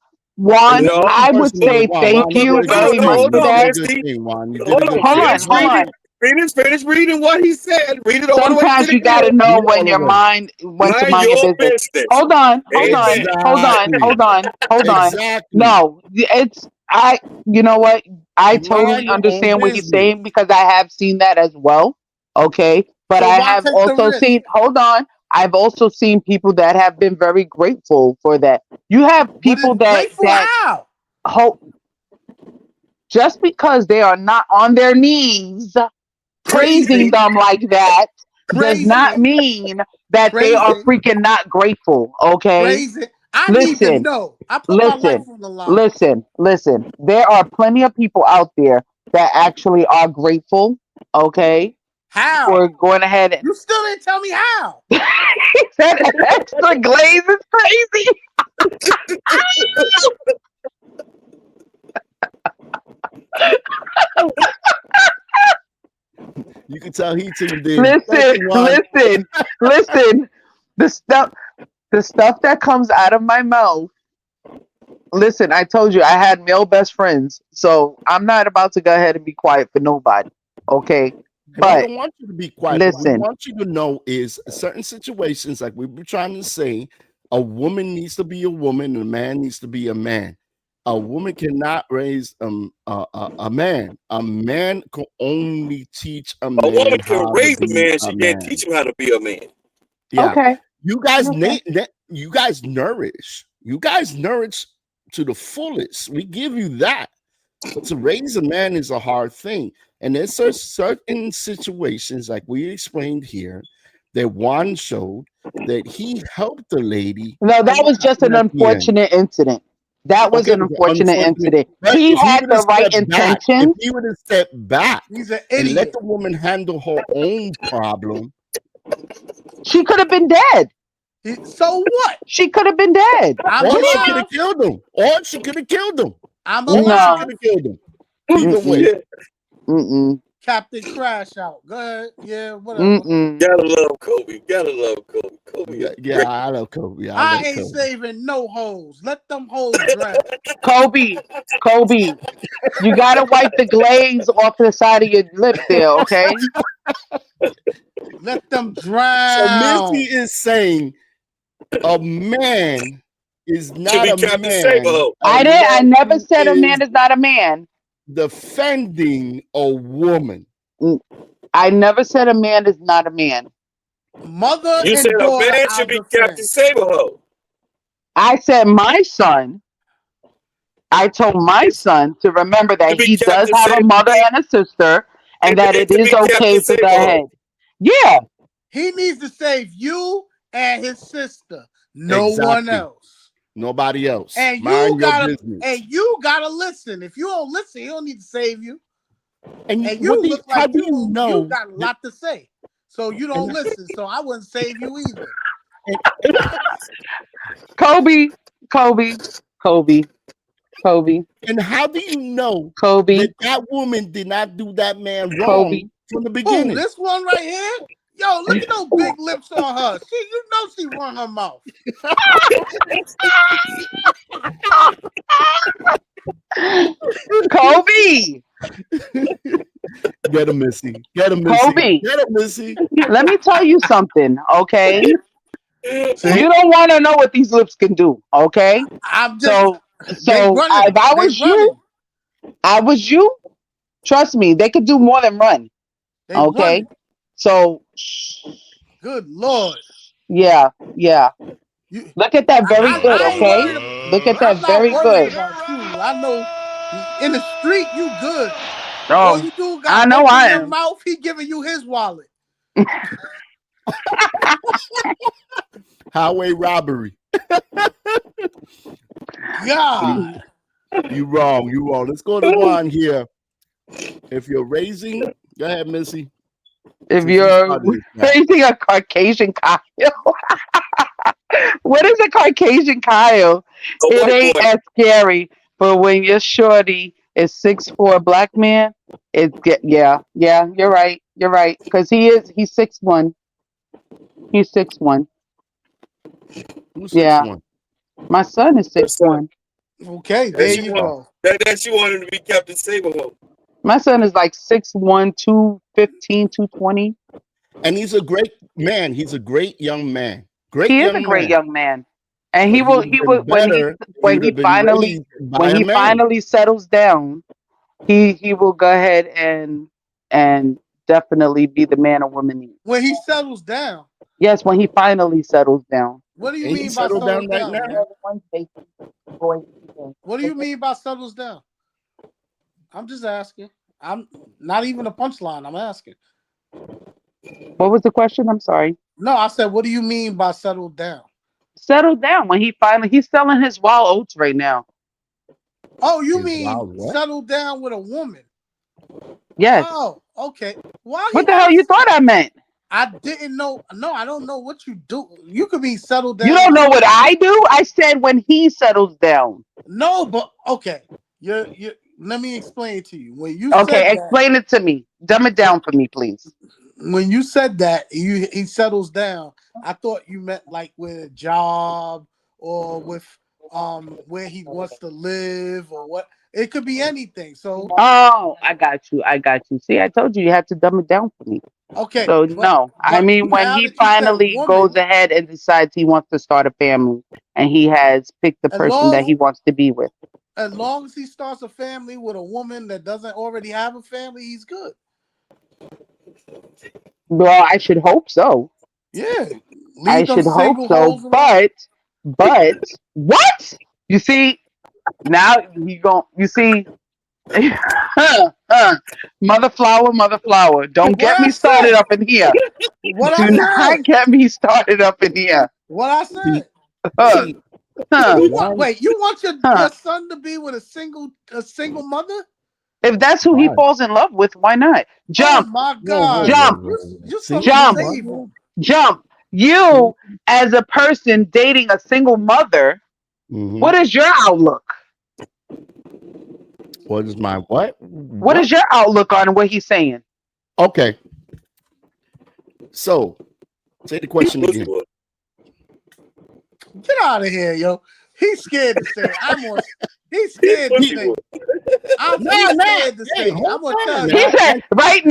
And One, it No, wasn't I would personal to say Juan. thank Juan, you you did a good no, very no. much thing. Hold for You on, did a that. good Misty. thing, Juan. You did a Hold good on. Hold thing. on, Finish hold reading. on. Finish reading what he said. Read it all the way to Sometimes the you got to end. know Read it when all your the way. mind went to Mind mind your your business. business. Hold on, hold on, Amen. hold on, Exactly. hold on, hold on. Exactly. No, it's I. You know what? I You totally mind your own understand what he's business. saying because I have seen that as well. Okay, but So I why have take the also risk? seen. Hold on. I've also seen people that have been very grateful for that. You have But people it's that grateful how? hope just because they are not on their knees praising Praising, them like that does not praising, mean that they are praising, freaking not grateful. Okay, praising. I need to listen, know. I put my life listen, on the line. listen. There are plenty of people out there that actually are grateful. Okay, for How? going ahead and You still didn't tell me how. that extra glaze is crazy. You can tell he tuned in. Thank Listen, you, Juan. listen. The stuff, the stuff that comes out of my mouth. Listen, I told you I had male best friends, so I'm not about to go ahead and be quiet for nobody. Okay, We but don't want you to be quiet. What we listen, want you to know is certain situations, like we were trying to say, a woman needs to be a woman, and a man needs to be a man. A woman cannot raise a man. A man can only teach a A woman man can how to raise a be man. a She can't man. teach him how to be a man. Yeah, okay, you guys, okay. you guys nourish. You guys nourish to the fullest. We give you that. But to raise a man is a hard thing. And there's certain situations, like we explained here, that Juan showed that he helped the lady. No, And that what was just happened an at the end? unfortunate incident. That was Okay, an it was an unfortunate unfortunate. incident. But He if he had would have the right stepped back, if intentions. he would have stepped back He's an and let idiot. the woman handle her own problem, She could have been dead. So what? She could have been dead. I'm or she could alive. have killed him, or she could have killed him, I'm or she could alive. No. have killed him. Either way. Mm-mm. Mm-mm. Captain Crash Out. Go ahead. Yeah, whatever. Mm-mm. Gotta love Kobe. Gotta love Kobe. Kobe is Yeah, great. I love Kobe. I I love ain't Kobe. saving no hoes. Let them hoes drown. Kobe, you gotta wipe the glaze off the side of your lip there, okay? Let them So Missy drown. is saying a man is Should not be a Captain man Saberho. I unless never he said a man is is not a man. defending a woman. Mm, I never said a man is not a man. Mother You said and a daughter, man I'll should be Captain defend. Saberho. I said my son. I told my son to remember To that be he does Captain have a mother Saberho. and a sister, and that And it to is be Captain okay to go Saberho. ahead. Yeah, He needs to save you and his sister. No one Exactly. else. Nobody else. And Mind your business. you gotta listen. If you don't listen, he don't need to save you. And And what you do you, look how like do you you know? got a lot to say. So you don't And, listen. So I wouldn't save you either. and, Kobe, Kobe, Kobe, Kobe, and how do you know Kobe, that that woman did not do that man Kobe. wrong from the Who? beginning? This one right here? Yo, look at those big lips on her. You know she run her mouth. Kobe, Get him, Missy. Get him, Missy. Kobe. Get him, Missy. Let me tell you something, okay? See? You don't want to know what these lips can do, okay? I'm just So, they running. if I They was you, running. trust me, they could do more than run, They okay? running. So, Good Lord. yeah. You, Look at that very good, I ain't okay? worried about Look at I'm that not very worried good. about you. I know in the street you good. All Oh, you do got I know open I your am. mouth, he giving you his wallet. Highway robbery. God. You wrong. You wrong. Let's go to Juan here. If you're raising, go ahead, Missy. If Since you you're started this now. raising a Caucasian Kyle, what is a Caucasian Kyle? A It white ain't boy. as scary, but when your shorty is 6'4" black man, yeah, you're right. You're right. Because he's 6'1". He's 6'1". Who's Yeah. 6'1"? My son is Your son. 6'1". Okay, That there she you want. go. That she wanted to be Captain Saberho. My son is like 6'1", 215, 220. And he's a great man. He's a great young man. Great He is a young great man. young man. And But he he will would have been better. He when would he have been raised by a man. finally settles down, he will go ahead and definitely be the man a woman needs. When he settles down, Yes, when he finally settles down. what do you And he mean by settled settles down right down, now. man? What do you mean by settles down? I'm just asking. I'm not even a punchline. I'm asking. What was the question? I'm sorry. No, I said, what do you mean by settled down? Settled down when he's selling his wild oats right now. Oh, you His mean wild what? settle down with a woman? Yes. Oh, okay. Why What he the hell gotta you say- thought I meant? I didn't know. No, I don't know what you do. You could be settled down. You don't know what I do? I said when he settles down. No, but okay. You. Let me explain to you. When you Okay, said explain it to me. Dumb it down for me, please. when you said that he settles down, I thought you meant like with a job or with where he wants to live or what. It could be anything. So Oh, I got you. I got you. See, I told you had to dumb it down for me. okay. So but- no, I but mean when now he that you said finally woman, goes ahead and decides he wants to start a family and he has picked the As person that long- he wants to be with. as long as he starts a family with a woman that doesn't already have a family, he's good. Well, I should hope so. Yeah. I Leave them should hope single so. hoes alone. But what? You see, now you see mother flower. Don't get What me I started said? up in here. What I Do not said? get me started up in here. What I said? Huh, See, huh, You want wait? You want your Huh. son to be with a single mother? If that's who he Why? falls in love with, why not? Jump, Oh my Whoa, God! Jump. You See, supposed Jump. to save him. jump. You, as a person dating a single mother, Mhm. what is your outlook? What is my what? What is your outlook on what he's saying? Okay. So, say the question Pussy again. boy. Get out of here, yo. He's scared to say it. He's scared to Pussy say boy. it. He's No, scared to say hey, it. hold I'm gonna tell on you. He said, right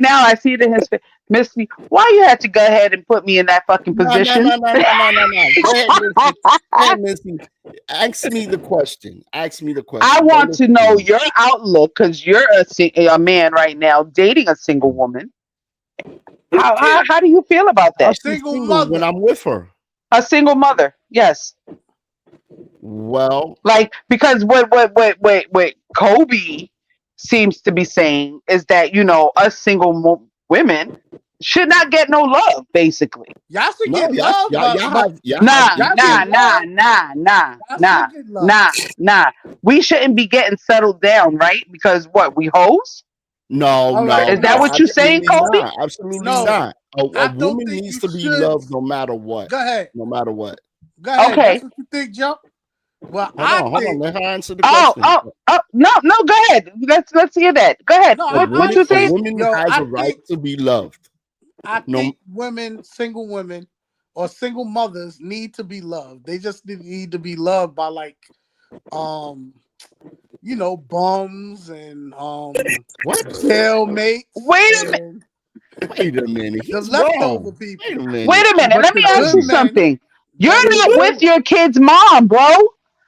now, I see it in his face. Missy, why you had to go ahead and put me in that fucking position? No. Go ahead, Missy. Go ahead, Missy. Ask me the question. Ask me the question. I Go want to listen know me. your outlook because you're a man right now dating a single woman. How do you feel about I'll that? be Single single mother. when I'm with her. A single mother, yes. Well, Like because what Kobe seems to be saying is that us single women should not get no love, basically. Y'all should no, get love, y'all but have Nah, y'all equal- get love. Y'all should get love. nah. We shouldn't be getting settled down, right? Because what, we hoes? No, All no, right, Is that no, what you're saying, absolutely Kobe? not. Absolutely No, not. I A don't woman think needs you to be should. loved no matter what. Go ahead. No matter what. Go ahead. Okay. That's what you think, Jump. Well, Hold on. Let her answer the Oh, question. no, go ahead. Let's hear that. Go ahead. No, What you A saying? woman Yo, has I a right think- to be loved. I No. think single women, or single mothers need to be loved. They just need to be loved by bums and What? cellmates. Wait a minute. and Wait a minute. The He's leftover wrong. people. Wait a minute. Wait a minute. But Let me the ask good you men- something. You're that not is- with your kid's mom, bro.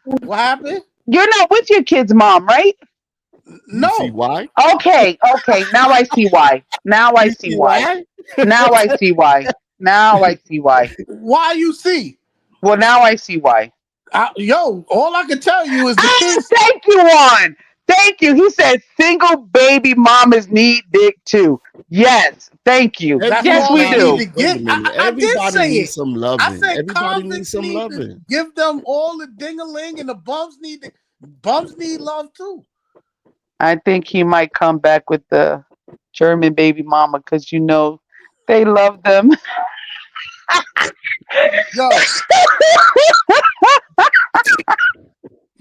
What happened? You're not with your kid's mom, right? You see No. why? Okay. Now I see why. Now I see why. Now I see why. Now I see why. Why you see? Well, now I see why. All I can tell you is the kids. Thank you, Juan. Thank you. He said single baby mamas need dick too. Yes. Thank you. That's Yes, all we they do. need to get. I did Everybody say needs it. some loving. I said Everybody convicts needs some need to loving. give them all the ding-a-ling, and the bums need love too. I think he might come back with the German baby mama because they love them.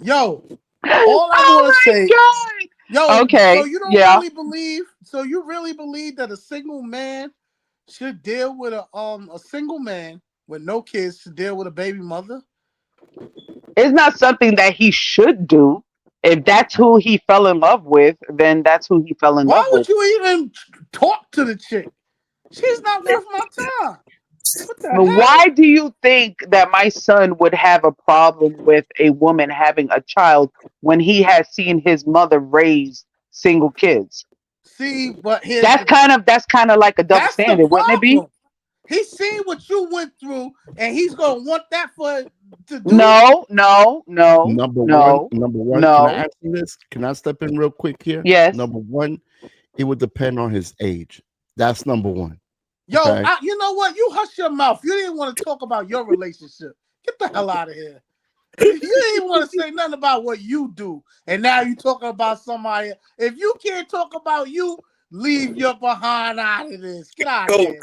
Yo, All I Oh want to say, my yo, Okay, so you don't yeah. really believe? So you really believe that a single man should deal with a single man with no kids should deal with a baby mother? It's not something that he should do. If that's who he fell in love with, then that's who he fell in Why love would with. you even talk to the chick? She's not worth my time. What the But hell? why do you think that my son would have a problem with a woman having a child when he has seen his mother raise single kids? See, but That's kind of like a double that's the standard, wouldn't it be? problem. He's seen what you went through, and he's gonna want that to do. No, no, no, no, Number one, can I no. ask you this? Can I step in real quick here? Yes. Number one, it would depend on his age. That's number one. Yo, Okay. you know what? You hush your mouth. You didn't want to talk about your relationship. Get the hell out of here. You didn't even want to say nothing about what you do, and now you talking about somebody. If you can't talk about you, leave your behind out of this. Get out of here.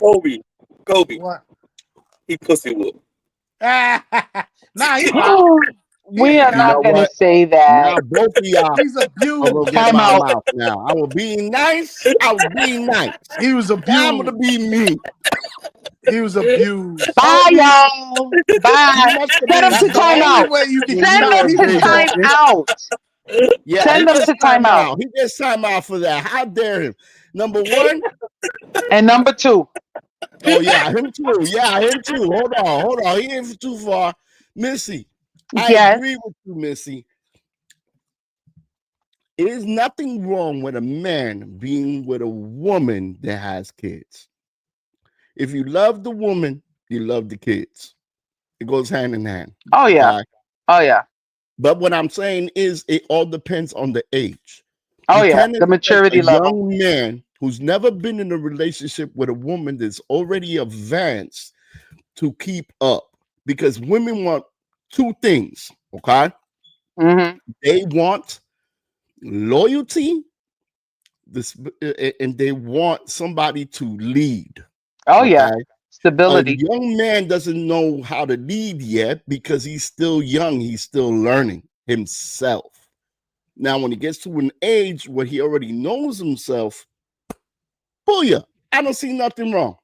Kobe, What? he pussy whoop. Nah, he's not. We are You not know going to what? say that. Now both of y'all He's are gonna abused. get Time my out. mouth now. I was being nice. I was being nice. He was Now I'm abused. gonna be mean. He was abused. Bye, y'all. Bye. You must have Send them been to That's the bad only timeout. way you can when get Send you out. them was He to was raising a timeout. Yeah, Send he them gets to timeout. He gets time out for that. How dare him? Number one. And number two. Oh yeah, him too. Yeah, him too. Hold on. He ain't too far. Missy, I Yes. agree with you, Missy. It is nothing wrong with a man being with a woman that has kids. If you love the woman, you love the kids. It goes hand in hand. Oh, yeah. Okay? Oh, yeah. But what I'm saying is it all depends on the age. Oh, You yeah. can't The expect maturity a level. young man who's never been in a relationship with a woman that's already advanced to keep up, because women want two things, okay? Hmm. They want loyalty, and they want somebody to lead. Oh, Okay, yeah. a Stability. young man doesn't know how to lead yet because he's still young. He's still learning himself. Now, when he gets to an age where he already knows himself, booyah, I don't see nothing wrong.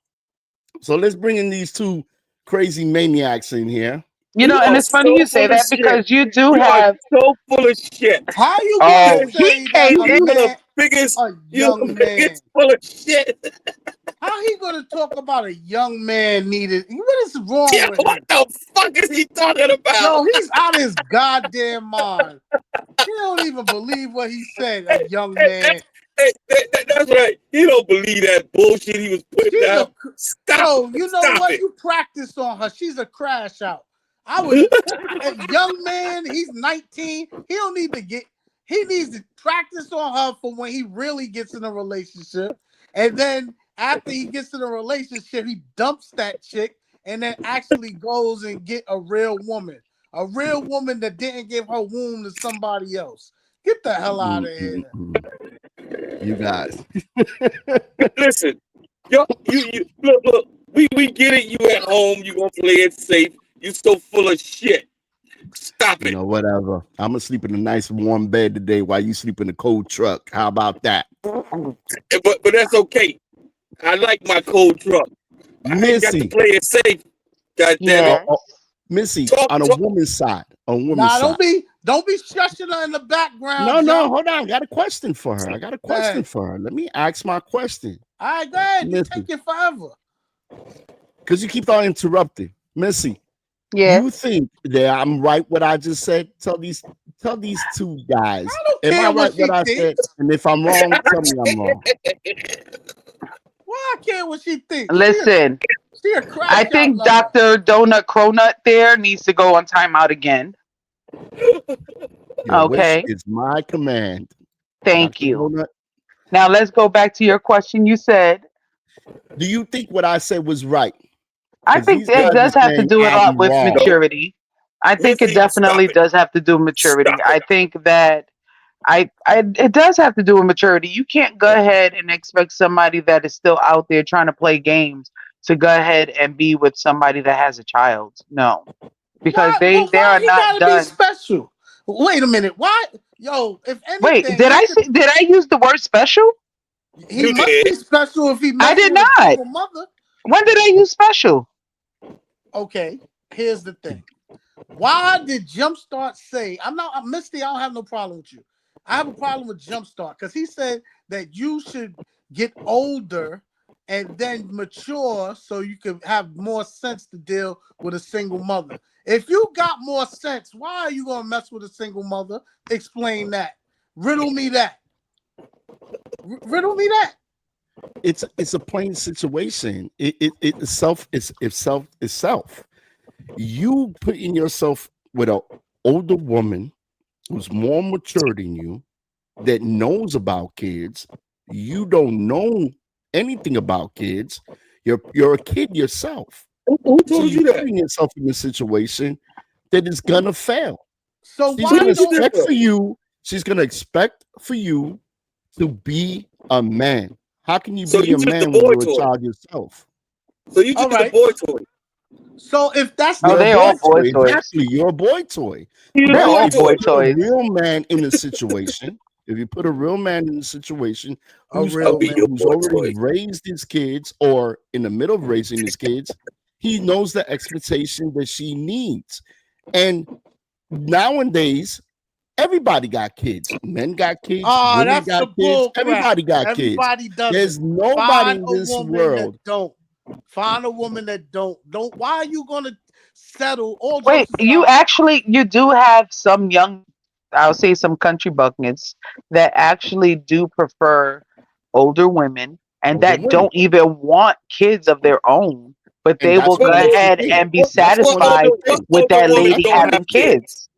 So let's bring in these two crazy maniacs in here. You know, and are it's funny so you say full of that shit. because you do You are have. so full of shit. How you Oh, gonna he say that came a in. You're the man, biggest. a You're the young man? biggest full of shit. How he gonna talk about a young man needed? What is wrong Yeah, with what him? the fuck is he talking about? Yo, he's out of his goddamn mind. He don't even believe what he said. A young man. That's right. He don't believe that bullshit he was putting She's down. a Stop yo. it. You know Stop what? it. You practice on her. She's a crash out. I would. A young man. He's 19. He don't need to get. He needs to practice on her for when he really gets in a relationship, and then after he gets in a relationship, he dumps that chick, and then actually goes and get a real woman that didn't give her womb to somebody else. Get the hell out of here. You guys. Listen, yo, you look. We get it. You at home. You gonna play it safe. You so full of shit. Stop You it. know, whatever. I'm gonna sleep in a nice warm bed today while you sleep in a cold truck. How about that? But that's okay. I like my cold truck. I ain't got to Missy. play it safe. God damn it. Yes. Missy, Talk- on a talk- woman's side. On a woman's Nah, side. don't be shushing her in the background. No, John. hold on. I got a question for her. Let me ask my question. All right, go ahead. You Listen. take it forever. Because you keep on interrupting. Missy, Yes. you think that I'm right what I just said? Tell these two guys. I don't Am care I what right she what I thinks. said? And if I'm wrong, tell me I'm wrong. Why I care what she thinks? Listen, She a crash I out think lover. Dr. Donut Cronut there needs to go on timeout again. Your Okay. wish is my command. Thank Dr. you. Donut, Now let's go back to your question. You said, do you think what I said was right? I 'Cause think these it guys does are have to saying do a lot I'm with wrong. maturity. I think it Missy, definitely stop it. does have to do with maturity. Stop it. I think that it does have to do with maturity. You can't go ahead and expect somebody that is still out there trying to play games to go ahead and be with somebody that has a child. No, because Why? they Why are he not gotta be done. special? Wait a minute. Why? Yo, if Wait, anything, did I use the word special? he You must be did. special if he I met did with a not. single mother. When did I use special? Okay, here's the thing. Why did Jumpstart say, I'm Misty, I don't have no problem with you. I have a problem with Jumpstart because he said that you should get older and then mature so you can have more sense to deal with a single mother. If you got more sense, why are you gonna mess with a single mother? Explain that. Riddle me that. Riddle me that. It's a plain situation. It's self. It's self. You putting yourself with an older woman who's more mature than you, that knows about kids. You don't know anything about kids. You're a kid yourself. Who So told you you're that? putting yourself in a situation that is gonna fail. So She's why gonna don't expect for you. She's gonna expect for you to be a man. How can you So be you a just the man when boy you're a toy. child yourself? So you all just the right? boy toy. So if that's Oh, the You're a they boy all case, boy toy. toys. Exactly. You're a boy toy. You the They're Now, boy all if you boy toy. put a toys. real man in a situation, if you put a real man in a situation a who's real I'll be man. your who's boy already toy. raised his kids or in the middle of raising his kids, he knows the expectation that she needs. And nowadays, everybody got kids. Men got kids, Oh, women that's got the kids, bull crap. everybody got kids. Everybody does There's it. nobody Find in a this woman world. that don't. Find a woman that don't. Don't. Why are you gonna settle? All Wait, jokes you aside. actually you do have some young, I'll say some country buckets that actually do prefer older women and Older that women. don't even want kids of their own, but And they will that's go What one of the older, ahead things. and be what, That's one of the older, satisfied what things. with older that woman lady That's don't one of having have the things. kids? kids.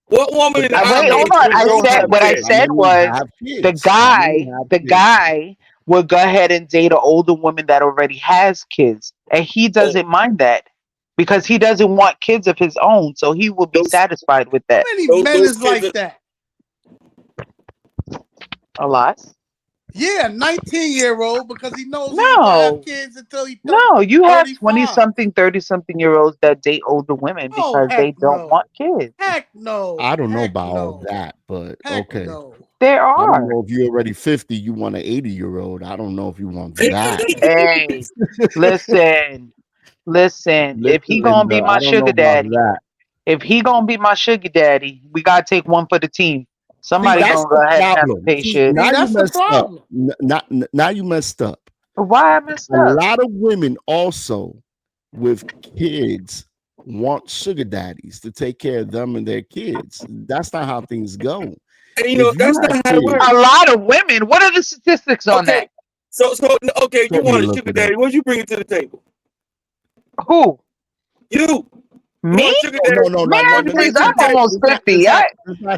What woman in But our Wait, hold age on. group I don't said have what I kids? how said many was have the kids? How many guy, have the kids? guy will go ahead and date an older woman that already has kids, and he Oh, doesn't mind that because he doesn't want kids of his own, so he will be those satisfied with How that. many those men those is kids. like that? A lot. Yeah, 19-year-old because he knows he ain't gonna have No, kids until he no, you have 20 35. something, 30 something year olds that date older women Oh because they heck don't want no. kids. Heck no. I don't know Heck about all no. that, but Heck okay. no. There I don't are. know if you're already 50, you want an 80-year-old. I don't know if you want that. Hey, listen, listen. If he Listen, gonna be Linda, my I don't know sugar about daddy, that. if he gonna be my sugar daddy, we gotta take one for the team. See, Somebody that's gonna the go ahead and have to problem. pay See, shit. See, now you that's the messed up. problem. Now you messed up. Why I messed A up? lot of women also with kids want sugar daddies to take care of them and their kids. That's not how things go. And you know If you that's have not how it kids, A works. lot of women. What are the statistics on Okay, that? so okay, you let me want a look sugar it up. daddy? What you bringing to the table? Who? You Me? want a sugar No, daddy? no, no, Man, no, What you no. bring please, to the I'm table? almost 50.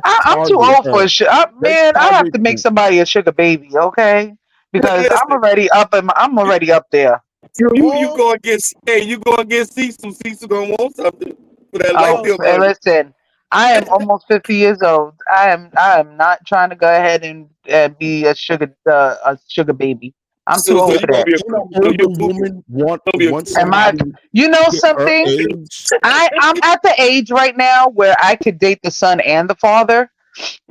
I'm too Target old for her. a sugar. Let's Man, I have target to make you. somebody a sugar baby, okay? Because Listen, I'm already up there. you All go against you go against Cecil. Cecil gonna want something for that light Oh, yo, bill hey, money. listen, I am almost 50 years old. I am not trying to go ahead and be a sugar baby. I'm too So old Can you for gonna that. be a an so you older a groupie. woman want You gonna be a groupie. Am I? somebody You know her something? age? I'm at the age right now where I could date the son and the father.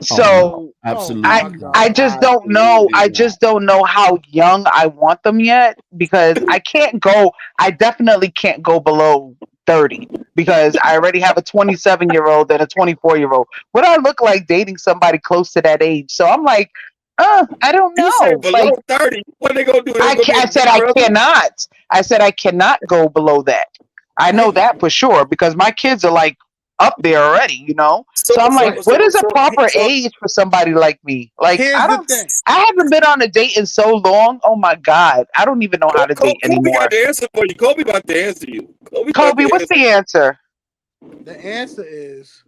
Oh no, So oh I my absolutely not. I God. just don't know. Absolutely I not. just don't know how young I want them yet because I can't go. I definitely can't go below 30 because I already have a 27-year-old and a 24-year-old. What do I look like dating somebody close to that age? So I'm like, I don't You say know. below Like 30. What they gonna do? They gonna be I his said big I brother? cannot. I said I cannot go below that. I know Hey, that for sure because my kids are like up there already. So So I'm so like, right. so what is a so proper so age for somebody like me? Like Here's the thing. I haven't been on a date in so long. Oh my god, I don't even know how to date Kobe got anymore. the answer for you. Kobe about to answer you. Kobe got Kobe, the what's answer. the answer? The answer is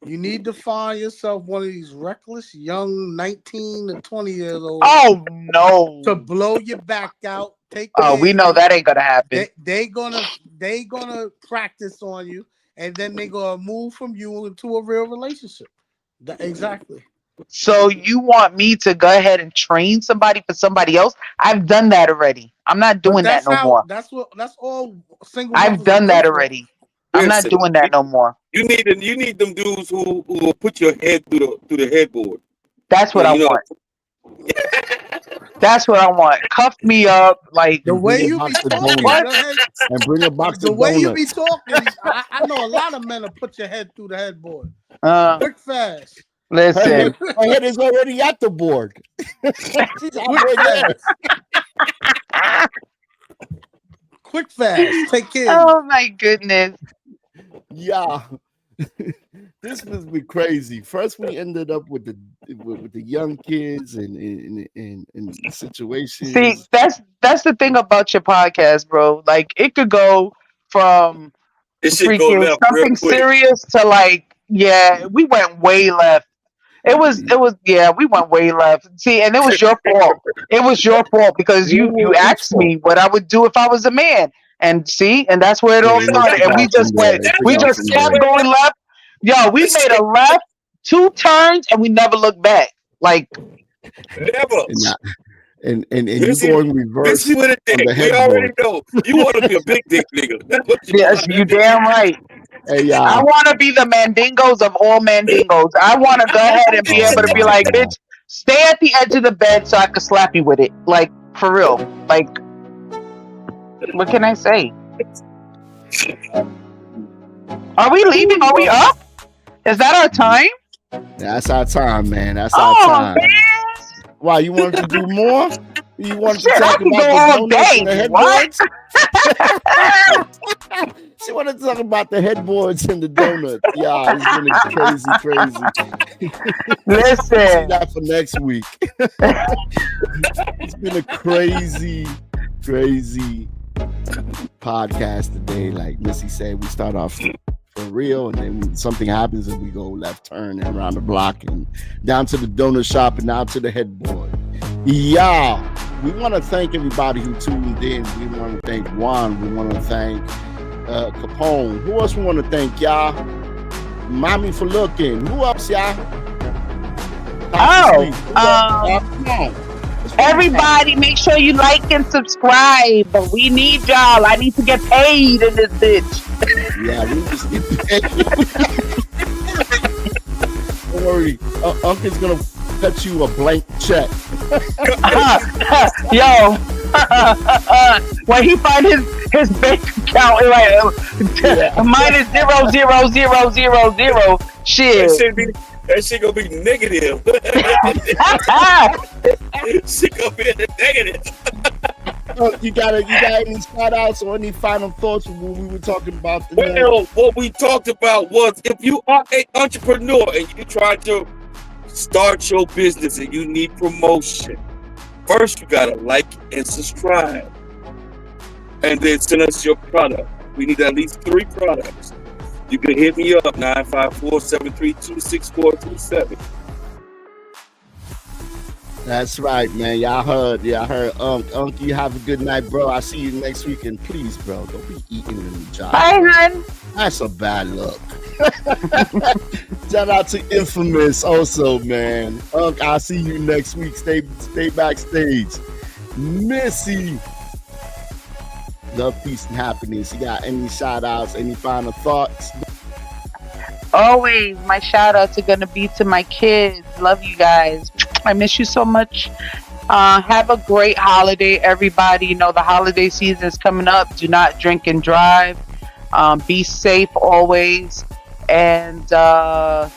you need to find yourself one of these reckless young 19 to 20 years old Oh to no. blow your back out, take Oh, care we of know you. that ain't gonna happen. They gonna practice on you, and then they gonna move from you into a real relationship. Exactly. So you want me to go ahead and train somebody for somebody else? I've done that already. I'm not But doing that no more. that's all single I've mothers are done good that for. already. I'm not Listen, doing that no more. You need them dudes who will put your head through the headboard. That's what Yeah, I you know. want. That's what I want. Cuff me up, like The And bring way a you be box of talking, donuts. go ahead. And bring a box The of way you be donuts. talking, I know a lot of men will put your head through the headboard. uh, Quick, fast. Her listen. head is already at the board. She's halfway Quick, there. fast. Quick, fast. Take care of you. Oh my goodness. Yeah. This must be crazy. First, we ended up with the young kids and in situations. See, that's the thing about your podcast, bro. Like it could go from This shit go freaking left real something quick. serious to like, yeah, we went way left. It was yeah, we went way left. See, and it was your fault. It was your fault because you Who's asked fault? me what I would do if I was a man. And see, and that's where it all Yeah, started. And we just went, we just kept going left. Yo, we made a left, 2 turns, and we never looked back. Like Never. And you Missy- going reverse. Missy with a on dick. the We headboard. already know. You want to be a big dick nigga. That's what you yes, you damn right. Hey, I want to be the mandingos of all mandingos. I want to go ahead and be Oh able to be my like, God. bitch, stay at the edge of the bed so I can slap you with it. Like, for real. Like, what can I say? Are we leaving? Are we up? Is that our time? That's our time, man. That's our Oh, time. man. Why, you wanted to do more? You wanted to Shit, I talk can about go the all donuts and day. the What? headboards? She wanted to talk about the headboards and the donuts. Yeah, it's been crazy. Listen. See that for next week. It's been a crazy podcast today. Like Missy said, we start off for real, and then something happens and we go left turn and around the block and down to the donut shop and out to the headboard. Yeah, we want to thank everybody who tuned in. We want to thank Juan. We want to thank Capone. Who else we want to thank, y'all? Mommy for looking. Who else, y'all? Oh, Come on. everybody, make sure you like and subscribe. We need y'all. I need to get paid in this bitch. Yeah, we just get Don't worry, Uncle's gonna cut you a blank check. Yo, when he find his bank account, like minus 0.0000. Shit. That shit gonna be negative. Shit gonna be negative. You got any shout outs or any final thoughts from what we were talking about today? Well, what we talked about was if you are an entrepreneur and you try to start your business and you need promotion, first you gotta like and subscribe, and then send us your product. We need at least 3 products. You can hit me up 954-732-6427. That's right, man. Y'all heard. Unc, you have a good night, bro. I'll see you next week. And please, bro, don't be eating in the job. Bye, hun. That's a bad look. Shout out to Infamous also, man. Unc, I'll see you next week. Stay backstage. Missy. Love, peace, and happiness. You got any shout outs, any final thoughts? Always, my shout outs are gonna be to my kids. Love you guys. I miss you so much. Have a great holiday, everybody. You know the holiday season is coming up. Do not drink and drive. Be safe always. And yeah,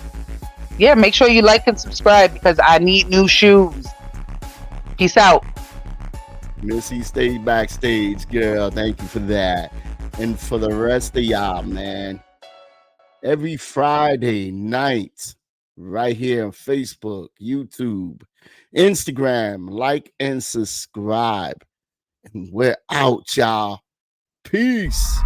make sure you like and subscribe because I need new shoes. Peace out. Missy, stay backstage, girl. Thank you for that. And for the rest of y'all, man, every Friday night, right here on Facebook, YouTube, Instagram, like and subscribe. And we're out, y'all. Peace.